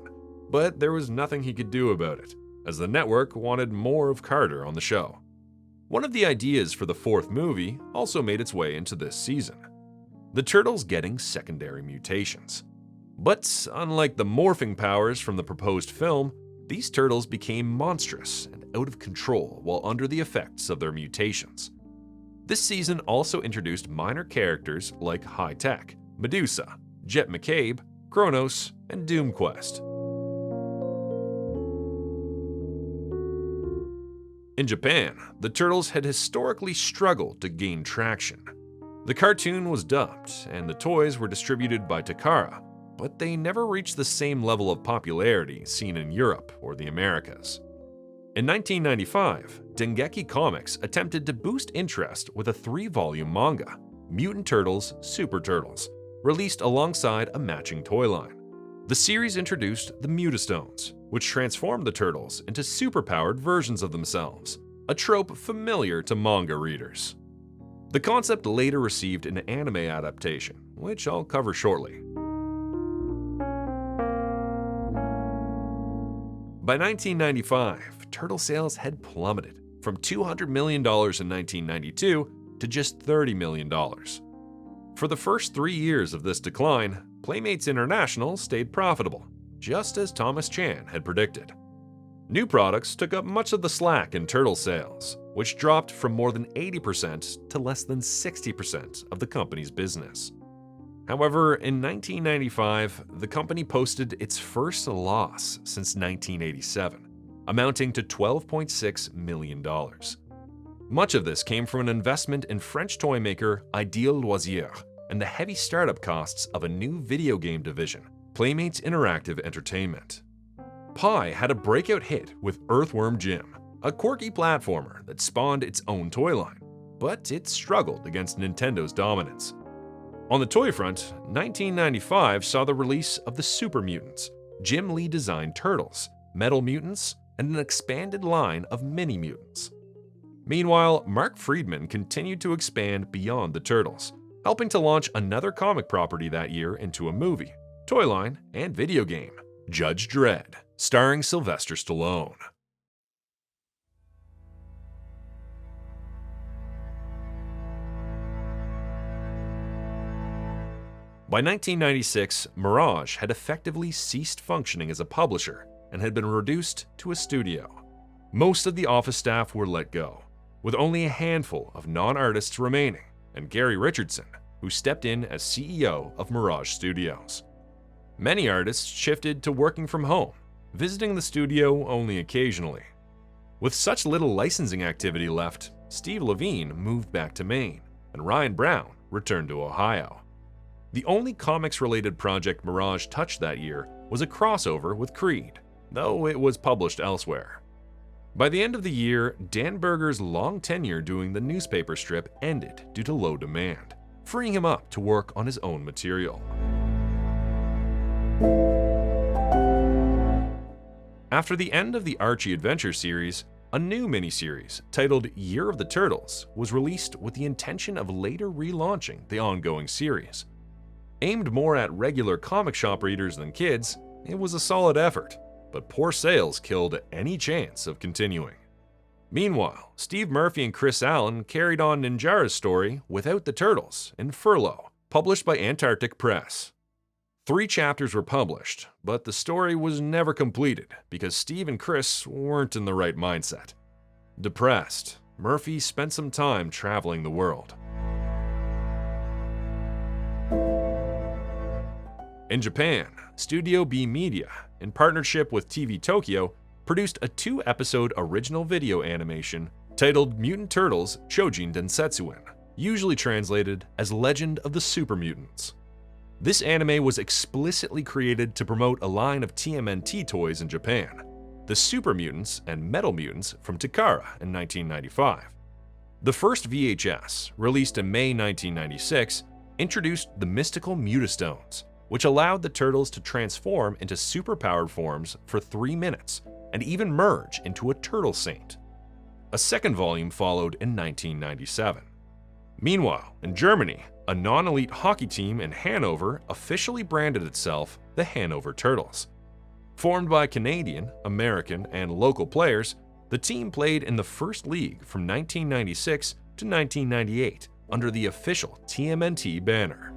but there was nothing he could do about it, as the network wanted more of Carter on the show. One of the ideas for the 4th movie also made its way into this season: the Turtles getting secondary mutations. But unlike the morphing powers from the proposed film, these turtles became monstrous and out of control while under the effects of their mutations. This season also introduced minor characters like High Tech, Medusa, Jet McCabe, Kronos, and Doomquest. In Japan, the Turtles had historically struggled to gain traction. The cartoon was dubbed, and the toys were distributed by Takara, but they never reached the same level of popularity seen in Europe or the Americas. In 1995, Dengeki Comics attempted to boost interest with a 3-volume manga, Mutant Turtles Super Turtles, released alongside a matching toy line. The series introduced the Mutastones, which transformed the Turtles into superpowered versions of themselves, a trope familiar to manga readers. The concept later received an anime adaptation, which I'll cover shortly. By 1995, Turtle sales had plummeted from $200 million in 1992 to just $30 million. For the first 3 years of this decline, Playmates International stayed profitable, just as Thomas Chan had predicted. New products took up much of the slack in Turtle sales, which dropped from more than 80% to less than 60% of the company's business. However, in 1995, the company posted its first loss since 1987, amounting to $12.6 million. Much of this came from an investment in French toy maker Ideal Loisirs and the heavy startup costs of a new video game division, Playmates Interactive Entertainment. P.I.E. had a breakout hit with Earthworm Jim, a quirky platformer that spawned its own toy line, but it struggled against Nintendo's dominance. On the toy front, 1995 saw the release of the Super Mutants, Jim Lee-designed Turtles, Metal Mutants, and an expanded line of Mini Mutants. Meanwhile, Mark Friedman continued to expand beyond the Turtles, helping to launch another comic property that year into a movie, toy line, and video game, Judge Dredd, starring Sylvester Stallone. By 1996, Mirage had effectively ceased functioning as a publisher and had been reduced to a studio. Most of the office staff were let go, with only a handful of non-artists remaining, and Gary Richardson, who stepped in as CEO of Mirage Studios. Many artists shifted to working from home, visiting the studio only occasionally. With such little licensing activity left, Steve Levine moved back to Maine, and Ryan Brown returned to Ohio. The only comics-related project Mirage touched that year was a crossover with Creed, though it was published elsewhere. By the end of the year, Dan Berger's long tenure doing the newspaper strip ended due to low demand, freeing him up to work on his own material. After the end of the Archie Adventure series, a new miniseries titled Year of the Turtles was released with the intention of later relaunching the ongoing series. Aimed more at regular comic shop readers than kids, it was a solid effort, but poor sales killed any chance of continuing. Meanwhile, Steve Murphy and Chris Allen carried on Ninjara's story without the Turtles in Furlough, published by Antarctic Press. 3 chapters were published, but the story was never completed because Steve and Chris weren't in the right mindset. Depressed, Murphy spent some time traveling the world. In Japan, Studio B Media, in partnership with TV Tokyo, produced a 2-episode original video animation titled Mutant Turtles Chojin Densetsuen, usually translated as Legend of the Super Mutants. This anime was explicitly created to promote a line of TMNT toys in Japan, the Super Mutants and Metal Mutants from Takara in 1995. The first VHS, released in May 1996, introduced the mystical Mutastones, which allowed the Turtles to transform into superpowered forms for 3 minutes and even merge into a Turtle Saint. A second volume followed in 1997. Meanwhile, in Germany, a non-elite hockey team in Hanover officially branded itself the Hanover Turtles. Formed by Canadian, American, and local players, the team played in the first league from 1996 to 1998 under the official TMNT banner.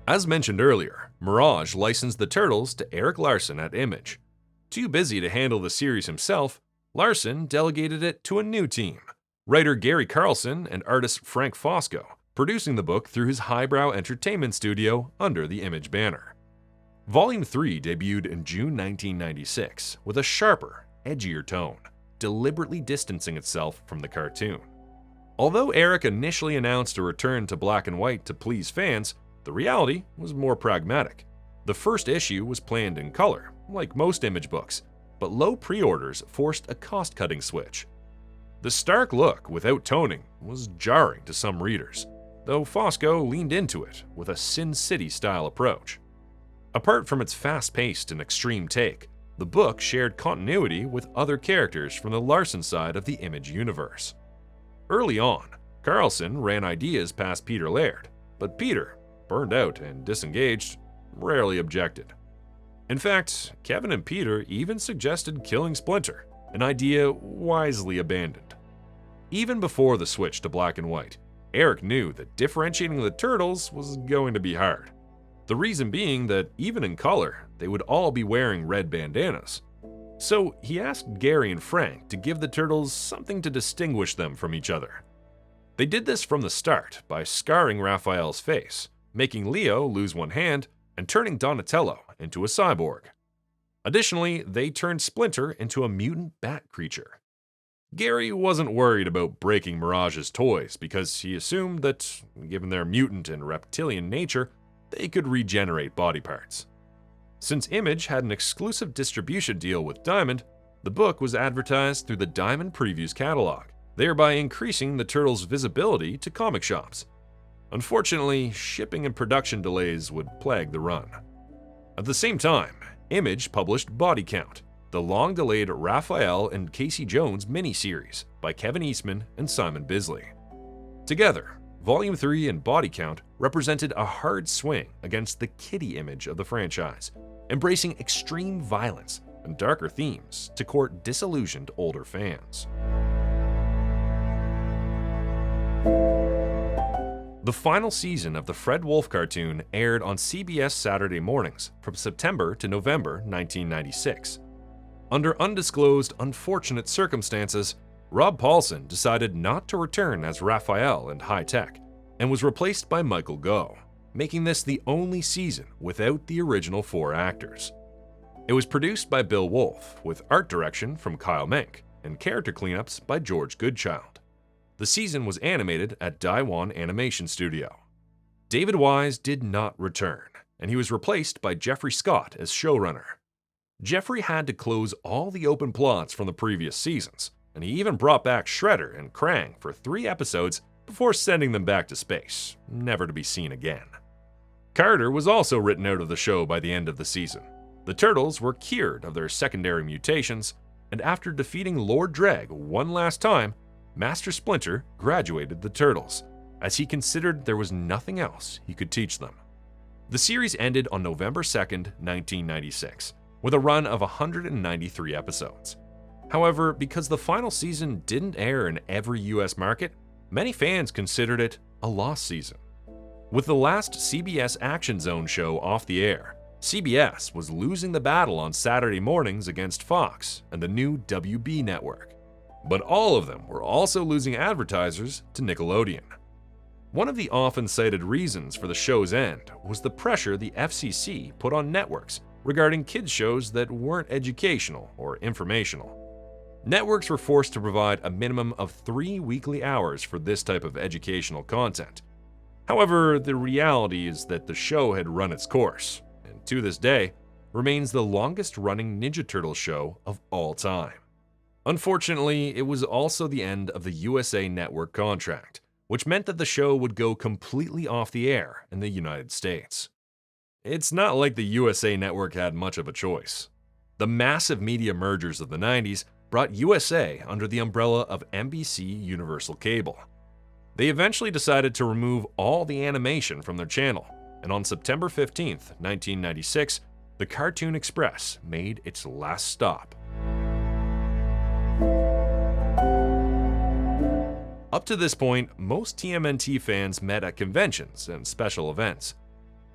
As mentioned earlier, Mirage licensed the Turtles to Eric Larson at Image. Too busy to handle the series himself, Larson delegated it to a new team, writer Gary Carlson and artist Frank Fosco, producing the book through his highbrow entertainment studio under the Image banner. Volume 3 debuted in June 1996 with a sharper, edgier tone, deliberately distancing itself from the cartoon. Although Eric initially announced a return to black and white to please fans, the reality was more pragmatic. The first issue was planned in color, like most Image books, but low pre-orders forced a cost-cutting switch. The stark look without toning was jarring to some readers, though Fosco leaned into it with a Sin City-style approach. Apart from its fast-paced and extreme take, the book shared continuity with other characters from the Larson side of the Image universe. Early on, Carlson ran ideas past Peter Laird, but Peter, burned out and disengaged, rarely objected. In fact, Kevin and Peter even suggested killing Splinter, an idea wisely abandoned. Even before the switch to black and white, Eric knew that differentiating the Turtles was going to be hard. The reason being that even in color, they would all be wearing red bandanas. So he asked Gary and Frank to give the Turtles something to distinguish them from each other. They did this from the start by scarring Raphael's face, making Leo lose one hand and turning Donatello into a cyborg. Additionally, they turned Splinter into a mutant bat creature. Gary wasn't worried about breaking Mirage's toys because he assumed that, given their mutant and reptilian nature, they could regenerate body parts. Since Image had an exclusive distribution deal with Diamond, the book was advertised through the Diamond Previews catalog, thereby increasing the Turtles' visibility to comic shops. Unfortunately, shipping and production delays would plague the run. At the same time, Image published Body Count, the long-delayed Raphael and Casey Jones miniseries by Kevin Eastman and Simon Bisley. Together, Volume 3 and Body Count represented a hard swing against the kiddie image of the franchise, embracing extreme violence and darker themes to court disillusioned older fans. The final season of the Fred Wolf cartoon aired on CBS Saturday mornings from September to November 1996. Under undisclosed, unfortunate circumstances, Rob Paulson decided not to return as Raphael and High Tech, and was replaced by Michael Gough, making this the only season without the original 4 actors. It was produced by Bill Wolf, with art direction from Kyle Menck, and character cleanups by George Goodchild. The season was animated at Daiwan Animation Studio. David Wise did not return, and he was replaced by Jeffrey Scott as showrunner. Jeffrey had to close all the open plots from the previous seasons, and he even brought back Shredder and Krang for 3 episodes before sending them back to space, never to be seen again. Carter was also written out of the show by the end of the season. The Turtles were cured of their secondary mutations, and after defeating Lord Dreg one last time, Master Splinter graduated the Turtles, as he considered there was nothing else he could teach them. The series ended on November 2nd, 1996, with a run of 193 episodes. However, because the final season didn't air in every US market, many fans considered it a lost season. With the last CBS Action Zone show off the air, CBS was losing the battle on Saturday mornings against Fox and the new WB network. But all of them were also losing advertisers to Nickelodeon. One of the often cited reasons for the show's end was the pressure the FCC put on networks regarding kids' shows that weren't educational or informational. Networks were forced to provide a minimum of 3 weekly hours for this type of educational content. However, the reality is that the show had run its course, and to this day, remains the longest-running Ninja Turtles show of all time. Unfortunately, it was also the end of the USA Network contract, which meant that the show would go completely off the air in the United States. It's not like the USA Network had much of a choice. The massive media mergers of the 90s brought USA under the umbrella of NBC Universal Cable. They eventually decided to remove all the animation from their channel, and on September 15, 1996, the Cartoon Express made its last stop. Up to this point, most TMNT fans met at conventions and special events.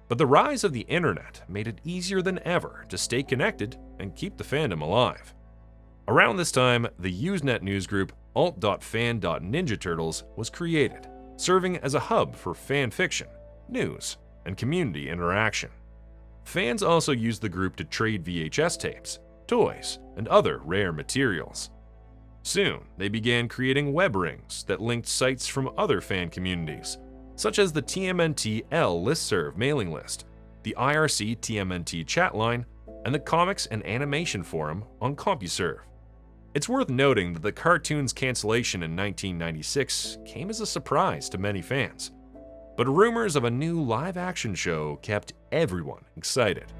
But the rise of the internet made it easier than ever to stay connected and keep the fandom alive. Around this time, the Usenet news group alt.fan.ninja Turtles was created, serving as a hub for fan fiction, news, and community interaction. Fans also used the group to trade VHS tapes, toys, and other rare materials. Soon, they began creating web rings that linked sites from other fan communities, such as the TMNT L listserv mailing list, the IRC TMNT chat line, and the Comics and Animation Forum on CompuServe. It's worth noting that the cartoon's cancellation in 1996 came as a surprise to many fans, but rumors of a new live-action show kept everyone excited.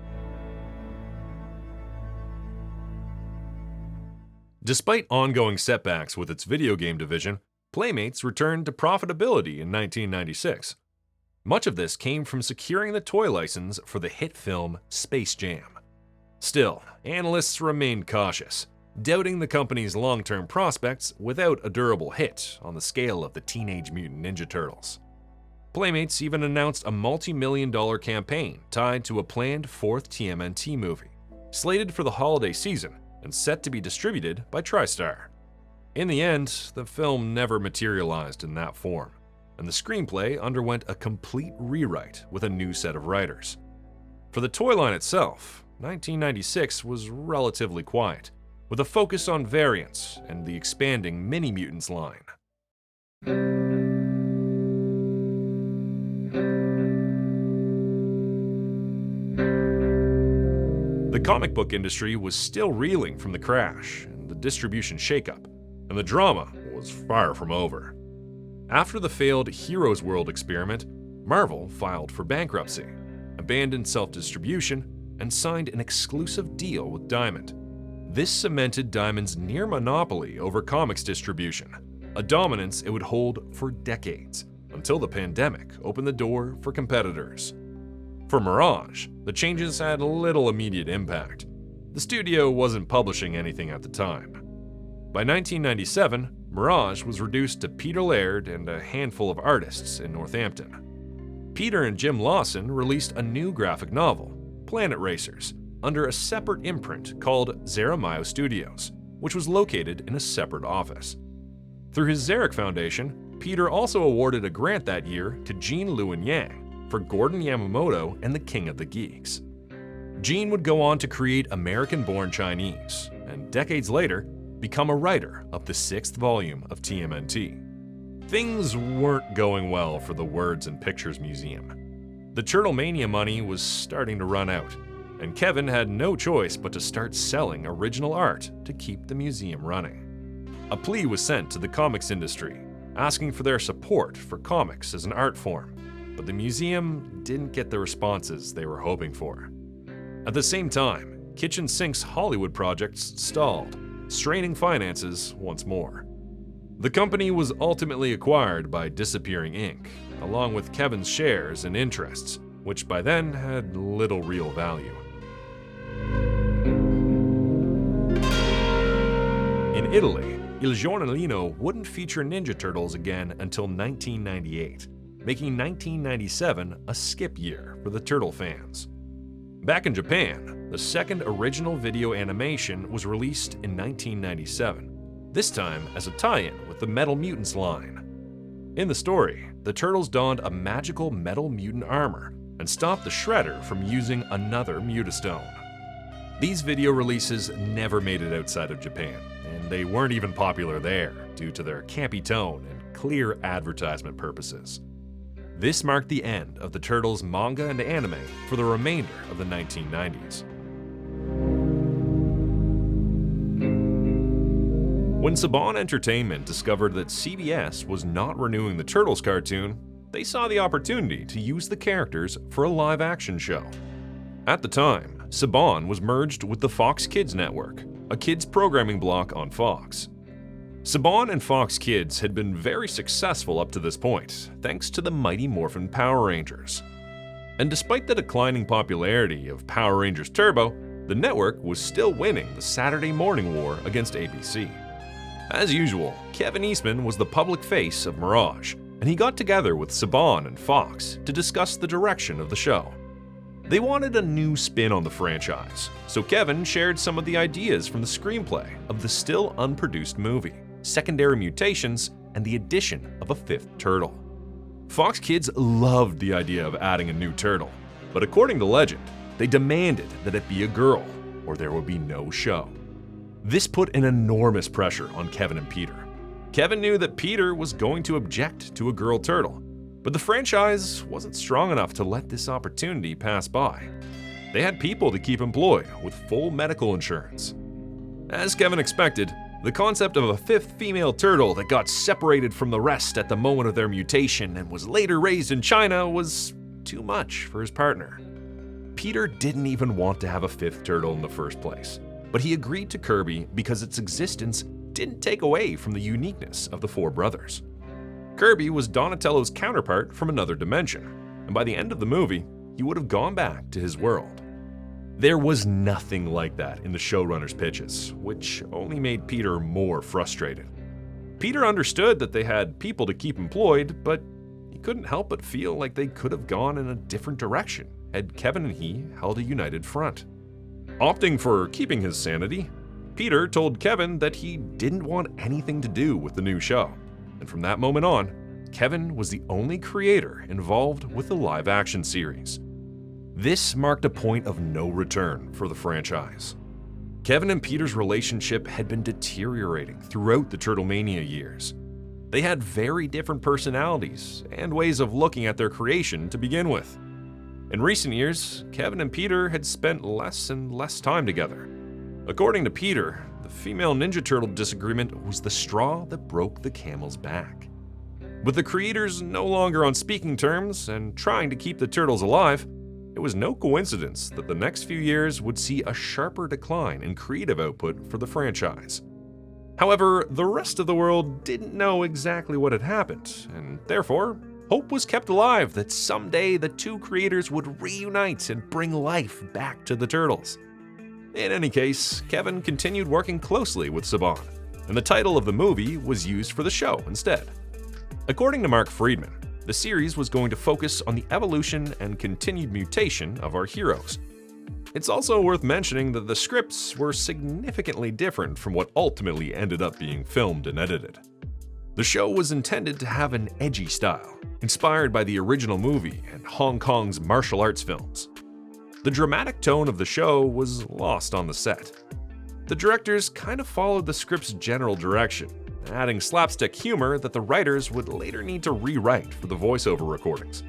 Despite ongoing setbacks with its video game division, Playmates returned to profitability in 1996. Much of this came from securing the toy license for the hit film Space Jam. Still, analysts remained cautious, doubting the company's long-term prospects without a durable hit on the scale of the Teenage Mutant Ninja Turtles. Playmates even announced a multi-million-dollar campaign tied to a planned 4th TMNT movie, slated for the holiday season and set to be distributed by TriStar. In the end, the film never materialized in that form, and the screenplay underwent a complete rewrite with a new set of writers. For the toy line itself, 1996 was relatively quiet, with a focus on variants and the expanding Mini Mutants line. The comic book industry was still reeling from the crash and the distribution shakeup, and the drama was far from over. After the failed Heroes World experiment, Marvel filed for bankruptcy, abandoned self-distribution, and signed an exclusive deal with Diamond. This cemented Diamond's near monopoly over comics distribution, a dominance it would hold for decades, until the pandemic opened the door for competitors. For Mirage, the changes had little immediate impact. The studio wasn't publishing anything at the time. By 1997, Mirage was reduced to Peter Laird and a handful of artists in Northampton. Peter and Jim Lawson released a new graphic novel, Planet Racers, under a separate imprint called Zaramayo Studios, which was located in a separate office. Through his Zarek Foundation, Peter also awarded a grant that year to Gene Luen Yang for Gordon Yamamoto and the King of the Geeks. Gene would go on to create American-Born Chinese, and decades later, become a writer of the 6th volume of TMNT. Things weren't going well for the Words and Pictures Museum. The Turtlemania money was starting to run out, and Kevin had no choice but to start selling original art to keep the museum running. A plea was sent to the comics industry, asking for their support for comics as an art form, but the museum didn't get the responses they were hoping for. At the same time, Kitchen Sink's Hollywood projects stalled, straining finances once more. The company was ultimately acquired by Disappearing Inc., along with Kevin's shares and interests, which by then had little real value. In Italy, Il Giornalino wouldn't feature Ninja Turtles again until 1998, making 1997 a skip year for the Turtle fans. Back in Japan, the second original video animation was released in 1997, this time as a tie-in with the Metal Mutants line. In the story, the Turtles donned a magical metal mutant armor and stopped the Shredder from using another Mutastone. These video releases never made it outside of Japan, and they weren't even popular there due to their campy tone and clear advertisement purposes. This marked the end of the Turtles manga and anime for the remainder of the 1990s. When Saban Entertainment discovered that CBS was not renewing the Turtles cartoon, they saw the opportunity to use the characters for a live-action show. At the time, Saban was merged with the Fox Kids Network, a kids programming block on Fox. Saban and Fox Kids had been very successful up to this point, thanks to the Mighty Morphin Power Rangers. And despite the declining popularity of Power Rangers Turbo, the network was still winning the Saturday morning war against ABC. As usual, Kevin Eastman was the public face of Mirage, and he got together with Saban and Fox to discuss the direction of the show. They wanted a new spin on the franchise, so Kevin shared some of the ideas from the screenplay of the still unproduced movie, Secondary Mutations, and the addition of a fifth turtle. Fox Kids loved the idea of adding a new turtle, but according to legend, they demanded that it be a girl, or there would be no show. This put an enormous pressure on Kevin and Peter. Kevin knew that Peter was going to object to a girl turtle, but the franchise wasn't strong enough to let this opportunity pass by. They had people to keep employed with full medical insurance. As Kevin expected, the concept of a fifth female turtle that got separated from the rest at the moment of their mutation and was later raised in China was too much for his partner. Peter didn't even want to have a fifth turtle in the first place, but he agreed to Kirby because its existence didn't take away from the uniqueness of the four brothers. Kirby was Donatello's counterpart from another dimension, and by the end of the movie, he would have gone back to his world. There was nothing like that in the showrunner's pitches, which only made Peter more frustrated. Peter understood that they had people to keep employed, but he couldn't help but feel like they could have gone in a different direction had Kevin and he held a united front. Opting for keeping his sanity, Peter told Kevin that he didn't want anything to do with the new show. And from that moment on, Kevin was the only creator involved with the live-action series. This marked a point of no return for the franchise. Kevin and Peter's relationship had been deteriorating throughout the Turtlemania years. They had very different personalities and ways of looking at their creation to begin with. In recent years, Kevin and Peter had spent less and less time together. According to Peter, the female Ninja Turtle disagreement was the straw that broke the camel's back. With the creators no longer on speaking terms and trying to keep the Turtles alive, it was no coincidence that the next few years would see a sharper decline in creative output for the franchise. However, the rest of the world didn't know exactly what had happened, and therefore, hope was kept alive that someday the two creators would reunite and bring life back to the Turtles. In any case, Kevin continued working closely with Saban, and the title of the movie was used for the show instead. According to Mark Friedman, the series was going to focus on the evolution and continued mutation of our heroes. It's also worth mentioning that the scripts were significantly different from what ultimately ended up being filmed and edited. The show was intended to have an edgy style, inspired by the original movie and Hong Kong's martial arts films. The dramatic tone of the show was lost on the set. The directors kind of followed the script's general direction, adding slapstick humor that the writers would later need to rewrite for the voiceover recordings.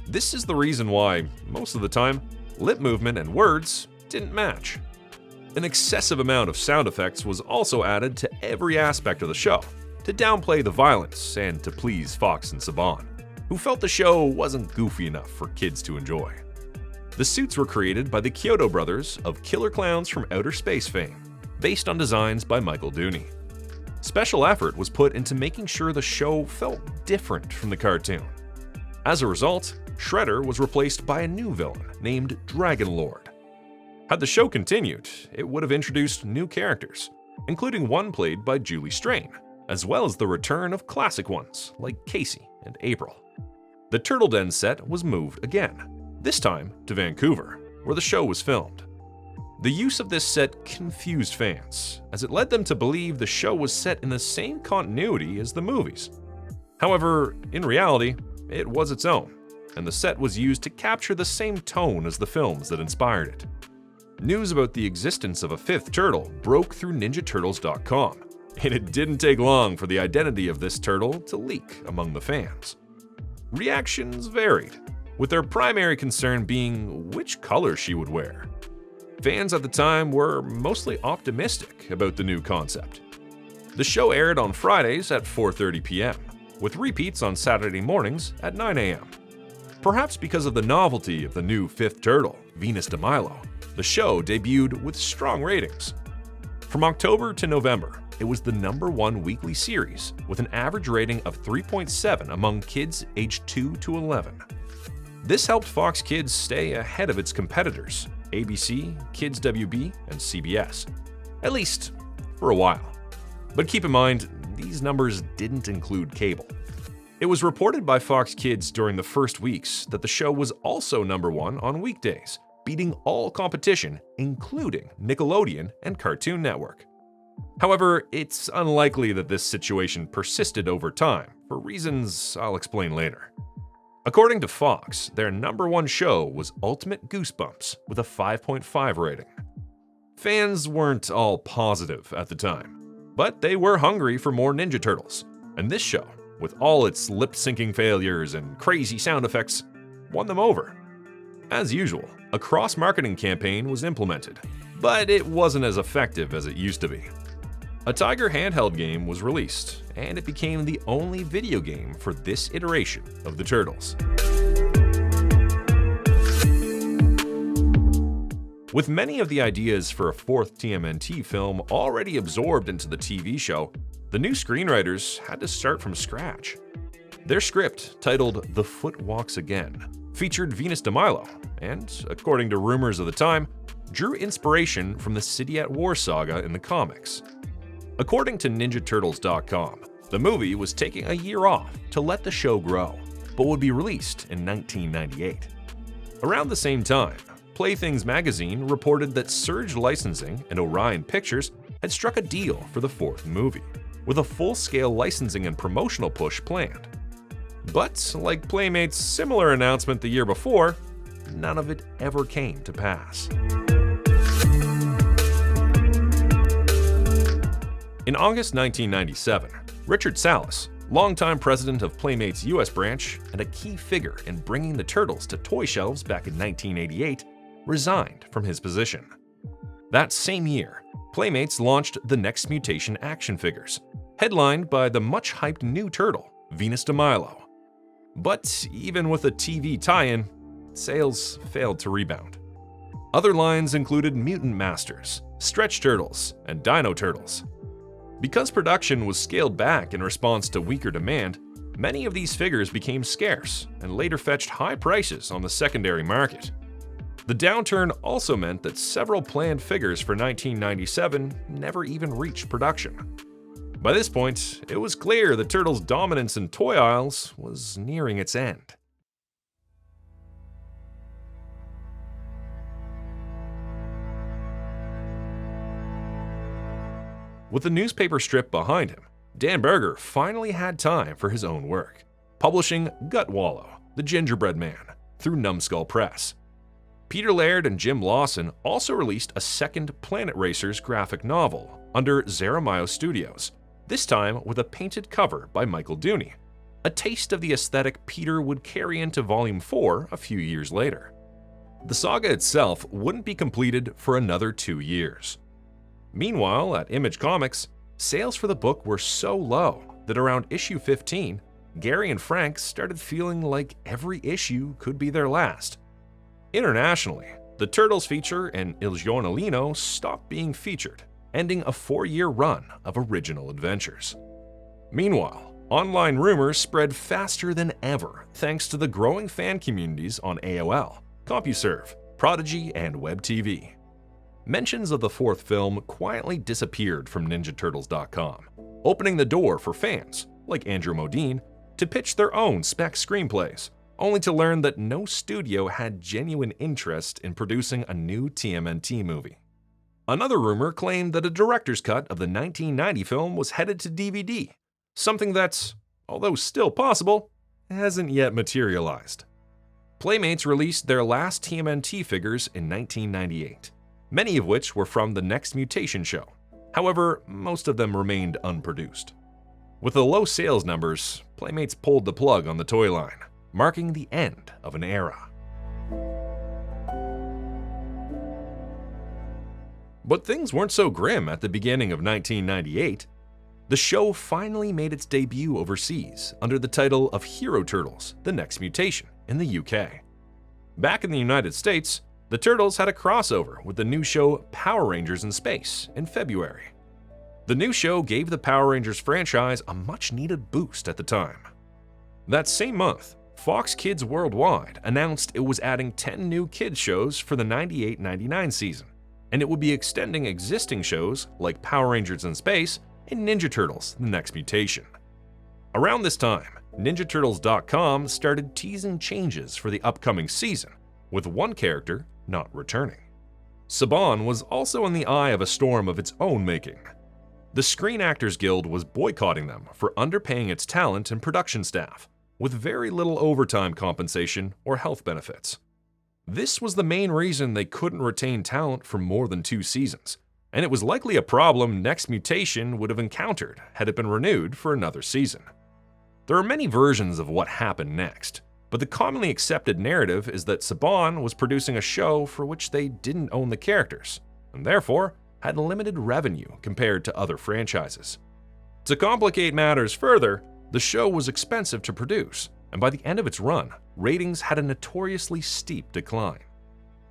This is the reason why, most of the time, lip movement and words didn't match. An excessive amount of sound effects was also added to every aspect of the show, to downplay the violence and to please Fox and Saban, who felt the show wasn't goofy enough for kids to enjoy. The suits were created by the C.O.W. brothers of Killer Clowns from Outer Space fame, based on designs by Michael Dooney. Special effort was put into making sure the show felt different from the cartoon. As a result, Shredder was replaced by a new villain named Dragon Lord. Had the show continued, it would have introduced new characters, including one played by Julie Strain, as well as the return of classic ones like Casey and April. The Turtle Den set was moved again, this time to Vancouver, where the show was filmed. The use of this set confused fans, as it led them to believe the show was set in the same continuity as the movies. However, in reality, it was its own, and the set was used to capture the same tone as the films that inspired it. News about the existence of a fifth turtle broke through NinjaTurtles.com, and it didn't take long for the identity of this turtle to leak among the fans. Reactions varied, with their primary concern being which color she would wear. Fans at the time were mostly optimistic about the new concept. The show aired on Fridays at 4:30 p.m., with repeats on Saturday mornings at 9 a.m. Perhaps because of the novelty of the new fifth turtle, Venus de Milo, the show debuted with strong ratings. From October to November, it was the #1 weekly series with an average rating of 3.7 among kids aged 2 to 11. This helped Fox Kids stay ahead of its competitors, ABC, Kids WB, and CBS, at least for a while. But keep in mind, these numbers didn't include cable. It was reported by Fox Kids during the first weeks that the show was also #1 on weekdays, beating all competition, including Nickelodeon and Cartoon Network. However, it's unlikely that this situation persisted over time, for reasons I'll explain later. According to Fox, their #1 show was Ultimate Goosebumps with a 5.5 rating. Fans weren't all positive at the time, but they were hungry for more Ninja Turtles, and this show, with all its lip-syncing failures and crazy sound effects, won them over. As usual, a cross-marketing campaign was implemented, but it wasn't as effective as it used to be. A Tiger handheld game was released, and it became the only video game for this iteration of the Turtles. With many of the ideas for a fourth TMNT film already absorbed into the TV show, the new screenwriters had to start from scratch. Their script, titled The Foot Walks Again, featured Venus de Milo, and, according to rumors of the time, drew inspiration from the City at War saga in the comics. According to NinjaTurtles.com, the movie was taking a year off to let the show grow, but would be released in 1998. Around the same time, Playthings magazine reported that Surge Licensing and Orion Pictures had struck a deal for the fourth movie, with a full-scale licensing and promotional push planned. But, like Playmates' similar announcement the year before, none of it ever came to pass. In August 1997, Richard Salas, longtime president of Playmates' US branch and a key figure in bringing the Turtles to toy shelves back in 1988, resigned from his position. That same year, Playmates launched the Next Mutation action figures, headlined by the much-hyped new turtle, Venus de Milo. But even with a TV tie-in, sales failed to rebound. Other lines included Mutant Masters, Stretch Turtles, and Dino Turtles. Because production was scaled back in response to weaker demand, many of these figures became scarce and later fetched high prices on the secondary market. The downturn also meant that several planned figures for 1997 never even reached production. By this point, it was clear the Turtles' dominance in toy aisles was nearing its end. With the newspaper strip behind him, Dan Berger finally had time for his own work, publishing Gutwallow, the Gingerbread Man, through Numbskull Press. Peter Laird and Jim Lawson also released a second Planet Racers graphic novel under Zaramayo Studios, this time with a painted cover by Michael Dooney, a taste of the aesthetic Peter would carry into Volume 4 a few years later. The saga itself wouldn't be completed for another 2 years, Meanwhile, at Image Comics, sales for the book were so low that around issue 15, Gary and Frank started feeling like every issue could be their last. Internationally, the Turtles feature in Il Giornalino stopped being featured, ending a 4-year run of original adventures. Meanwhile, online rumors spread faster than ever thanks to the growing fan communities on AOL, CompuServe, Prodigy, and WebTV. Mentions of the fourth film quietly disappeared from NinjaTurtles.com, opening the door for fans, like Andrew Modine, to pitch their own spec screenplays, only to learn that no studio had genuine interest in producing a new TMNT movie. Another rumor claimed that a director's cut of the 1990 film was headed to DVD, something that's, although still possible, hasn't yet materialized. Playmates released their last TMNT figures in 1998, many of which were from the Next Mutation show. However, most of them remained unproduced. With the low sales numbers, Playmates pulled the plug on the toy line, marking the end of an era. But things weren't so grim at the beginning of 1998. The show finally made its debut overseas under the title of Hero Turtles: The Next Mutation in the UK. Back in the United States, the Turtles had a crossover with the new show Power Rangers in Space in February. The new show gave the Power Rangers franchise a much-needed boost at the time. That same month, Fox Kids Worldwide announced it was adding 10 new kids shows for the 98-99 season, and it would be extending existing shows like Power Rangers in Space and Ninja Turtles: The Next Mutation. Around this time, NinjaTurtles.com started teasing changes for the upcoming season, with one character not returning. Saban was also in the eye of a storm of its own making. The Screen Actors Guild was boycotting them for underpaying its talent and production staff, with very little overtime compensation or health benefits. This was the main reason they couldn't retain talent for more than 2 seasons, and it was likely a problem Next Mutation would have encountered had it been renewed for another season. There are many versions of what happened next, but the commonly accepted narrative is that Saban was producing a show for which they didn't own the characters, and therefore had limited revenue compared to other franchises. To complicate matters further, the show was expensive to produce, and by the end of its run, ratings had a notoriously steep decline.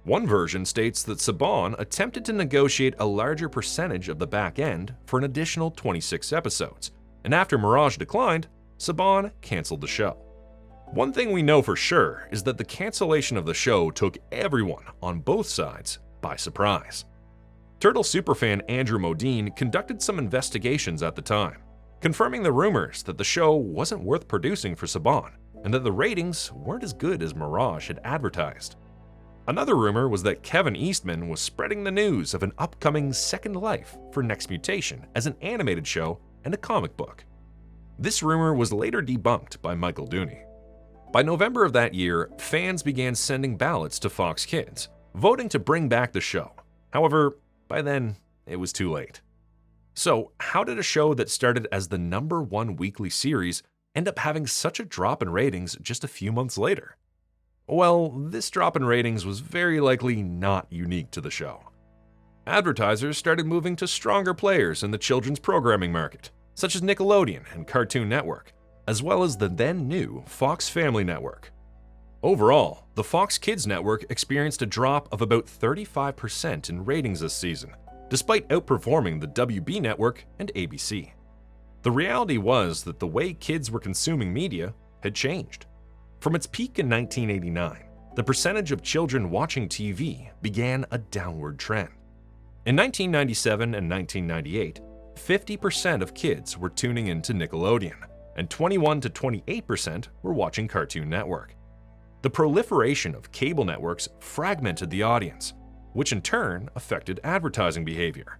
One version states that Saban attempted to negotiate a larger percentage of the back end for an additional 26 episodes, and after Mirage declined, Saban canceled the show. One thing we know for sure is that the cancellation of the show took everyone on both sides by surprise. Turtle superfan Andrew Modine conducted some investigations at the time, confirming the rumors that the show wasn't worth producing for Saban and that the ratings weren't as good as Mirage had advertised. Another rumor was that Kevin Eastman was spreading the news of an upcoming second life for Next Mutation as an animated show and a comic book. This rumor was later debunked by Michael Dooney. By November of that year, fans began sending ballots to Fox Kids, voting to bring back the show. However, by then, it was too late. So, how did a show that started as the #1 weekly series end up having such a drop in ratings just a few months later? Well, this drop in ratings was very likely not unique to the show. Advertisers started moving to stronger players in the children's programming market, such as Nickelodeon and Cartoon Network, as well as the then new Fox Family Network. Overall, the Fox Kids Network experienced a drop of about 35% in ratings this season, despite outperforming the WB Network and ABC. The reality was that the way kids were consuming media had changed. From its peak in 1989, the percentage of children watching TV began a downward trend. In 1997 and 1998, 50% of kids were tuning into Nickelodeon, and 21 to 28% were watching Cartoon Network. The proliferation of cable networks fragmented the audience, which in turn affected advertising behavior.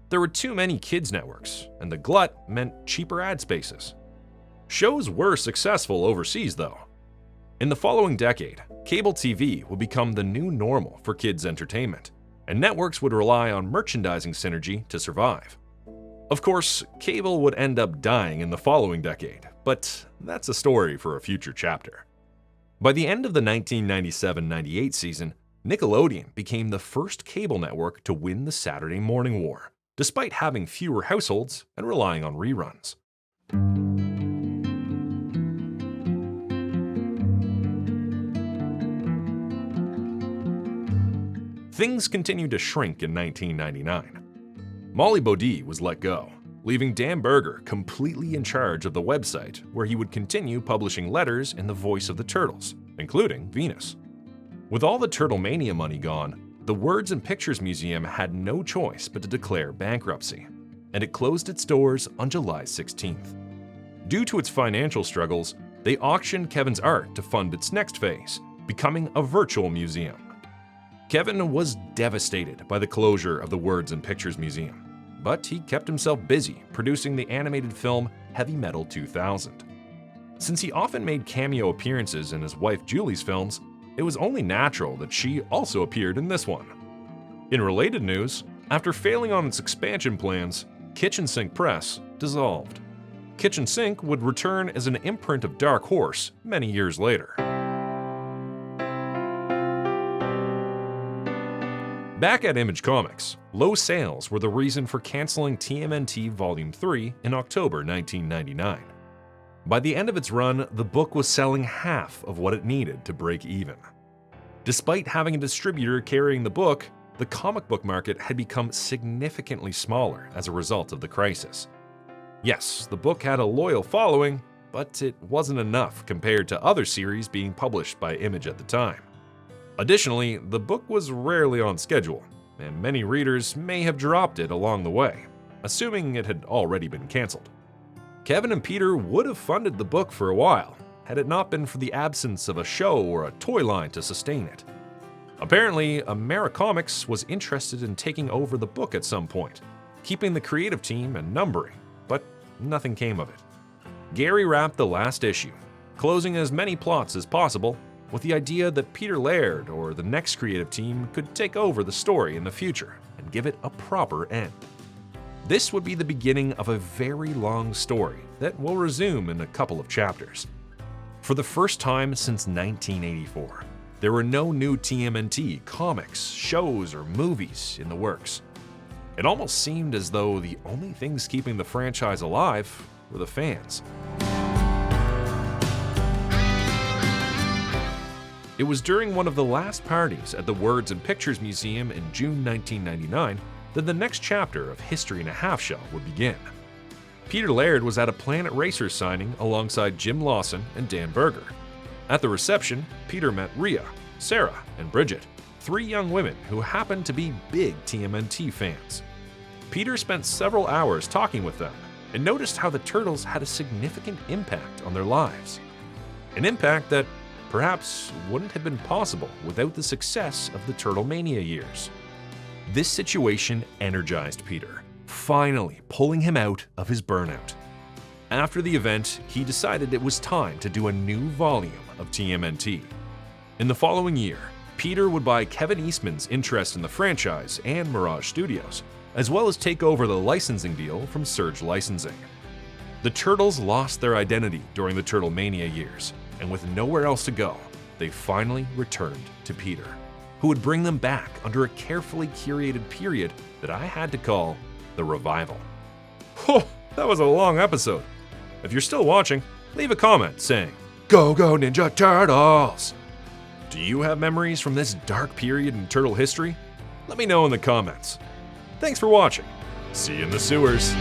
There were too many kids' networks, and the glut meant cheaper ad spaces. Shows were successful overseas, though. In the following decade, cable TV would become the new normal for kids' entertainment, and networks would rely on merchandising synergy to survive. Of course, cable would end up dying in the following decade, but that's a story for a future chapter. By the end of the 1997-98 season, Nickelodeon became the first cable network to win the Saturday morning war, despite having fewer households and relying on reruns. Things continued to shrink in 1999. Molly Bodie was let go, leaving Dan Berger completely in charge of the website where he would continue publishing letters in the voice of the Turtles, including Venus. With all the Turtlemania money gone, the Words and Pictures Museum had no choice but to declare bankruptcy, and it closed its doors on July 16th. Due to its financial struggles, they auctioned Kevin's art to fund its next phase, becoming a virtual museum. Kevin was devastated by the closure of the Words and Pictures Museum, but he kept himself busy producing the animated film Heavy Metal 2000. Since he often made cameo appearances in his wife Julie's films, it was only natural that she also appeared in this one. In related news, after failing on its expansion plans, Kitchen Sink Press dissolved. Kitchen Sink would return as an imprint of Dark Horse many years later. Back at Image Comics, low sales were the reason for canceling TMNT Volume 3 in October 1999. By the end of its run, the book was selling half of what it needed to break even. Despite having a distributor carrying the book, the comic book market had become significantly smaller as a result of the crisis. Yes, the book had a loyal following, but it wasn't enough compared to other series being published by Image at the time. Additionally, the book was rarely on schedule, and many readers may have dropped it along the way, assuming it had already been canceled. Kevin and Peter would have funded the book for a while, had it not been for the absence of a show or a toy line to sustain it. Apparently, Mirage Comics was interested in taking over the book at some point, keeping the creative team and numbering, but nothing came of it. Gary wrapped the last issue, closing as many plots as possible, with the idea that Peter Laird or the next creative team could take over the story in the future and give it a proper end. This would be the beginning of a very long story that will resume in a couple of chapters. For the first time since 1984, there were no new TMNT comics, shows, or movies in the works. It almost seemed as though the only things keeping the franchise alive were the fans. It was during one of the last parties at the Words and Pictures Museum in June 1999 that the next chapter of History in a Half Shell would begin. Peter Laird was at a Planet Racers signing alongside Jim Lawson and Dan Berger. At the reception, Peter met Rhea, Sarah, and Bridget, three young women who happened to be big TMNT fans. Peter spent several hours talking with them and noticed how the Turtles had a significant impact on their lives. An impact that perhaps wouldn't have been possible without the success of the Turtlemania years. This situation energized Peter, finally pulling him out of his burnout. After the event, he decided it was time to do a new volume of TMNT. In the following year, Peter would buy Kevin Eastman's interest in the franchise and Mirage Studios, as well as take over the licensing deal from Surge Licensing. The Turtles lost their identity during the Turtlemania years, and with nowhere else to go, they finally returned to Peter, who would bring them back under a carefully curated period that I had to call the Revival. Oh, that was a long episode. If you're still watching, leave a comment saying, "Go, go, Ninja Turtles!" Do you have memories from this dark period in Turtle history? Let me know in the comments. Thanks for watching. See you in the sewers.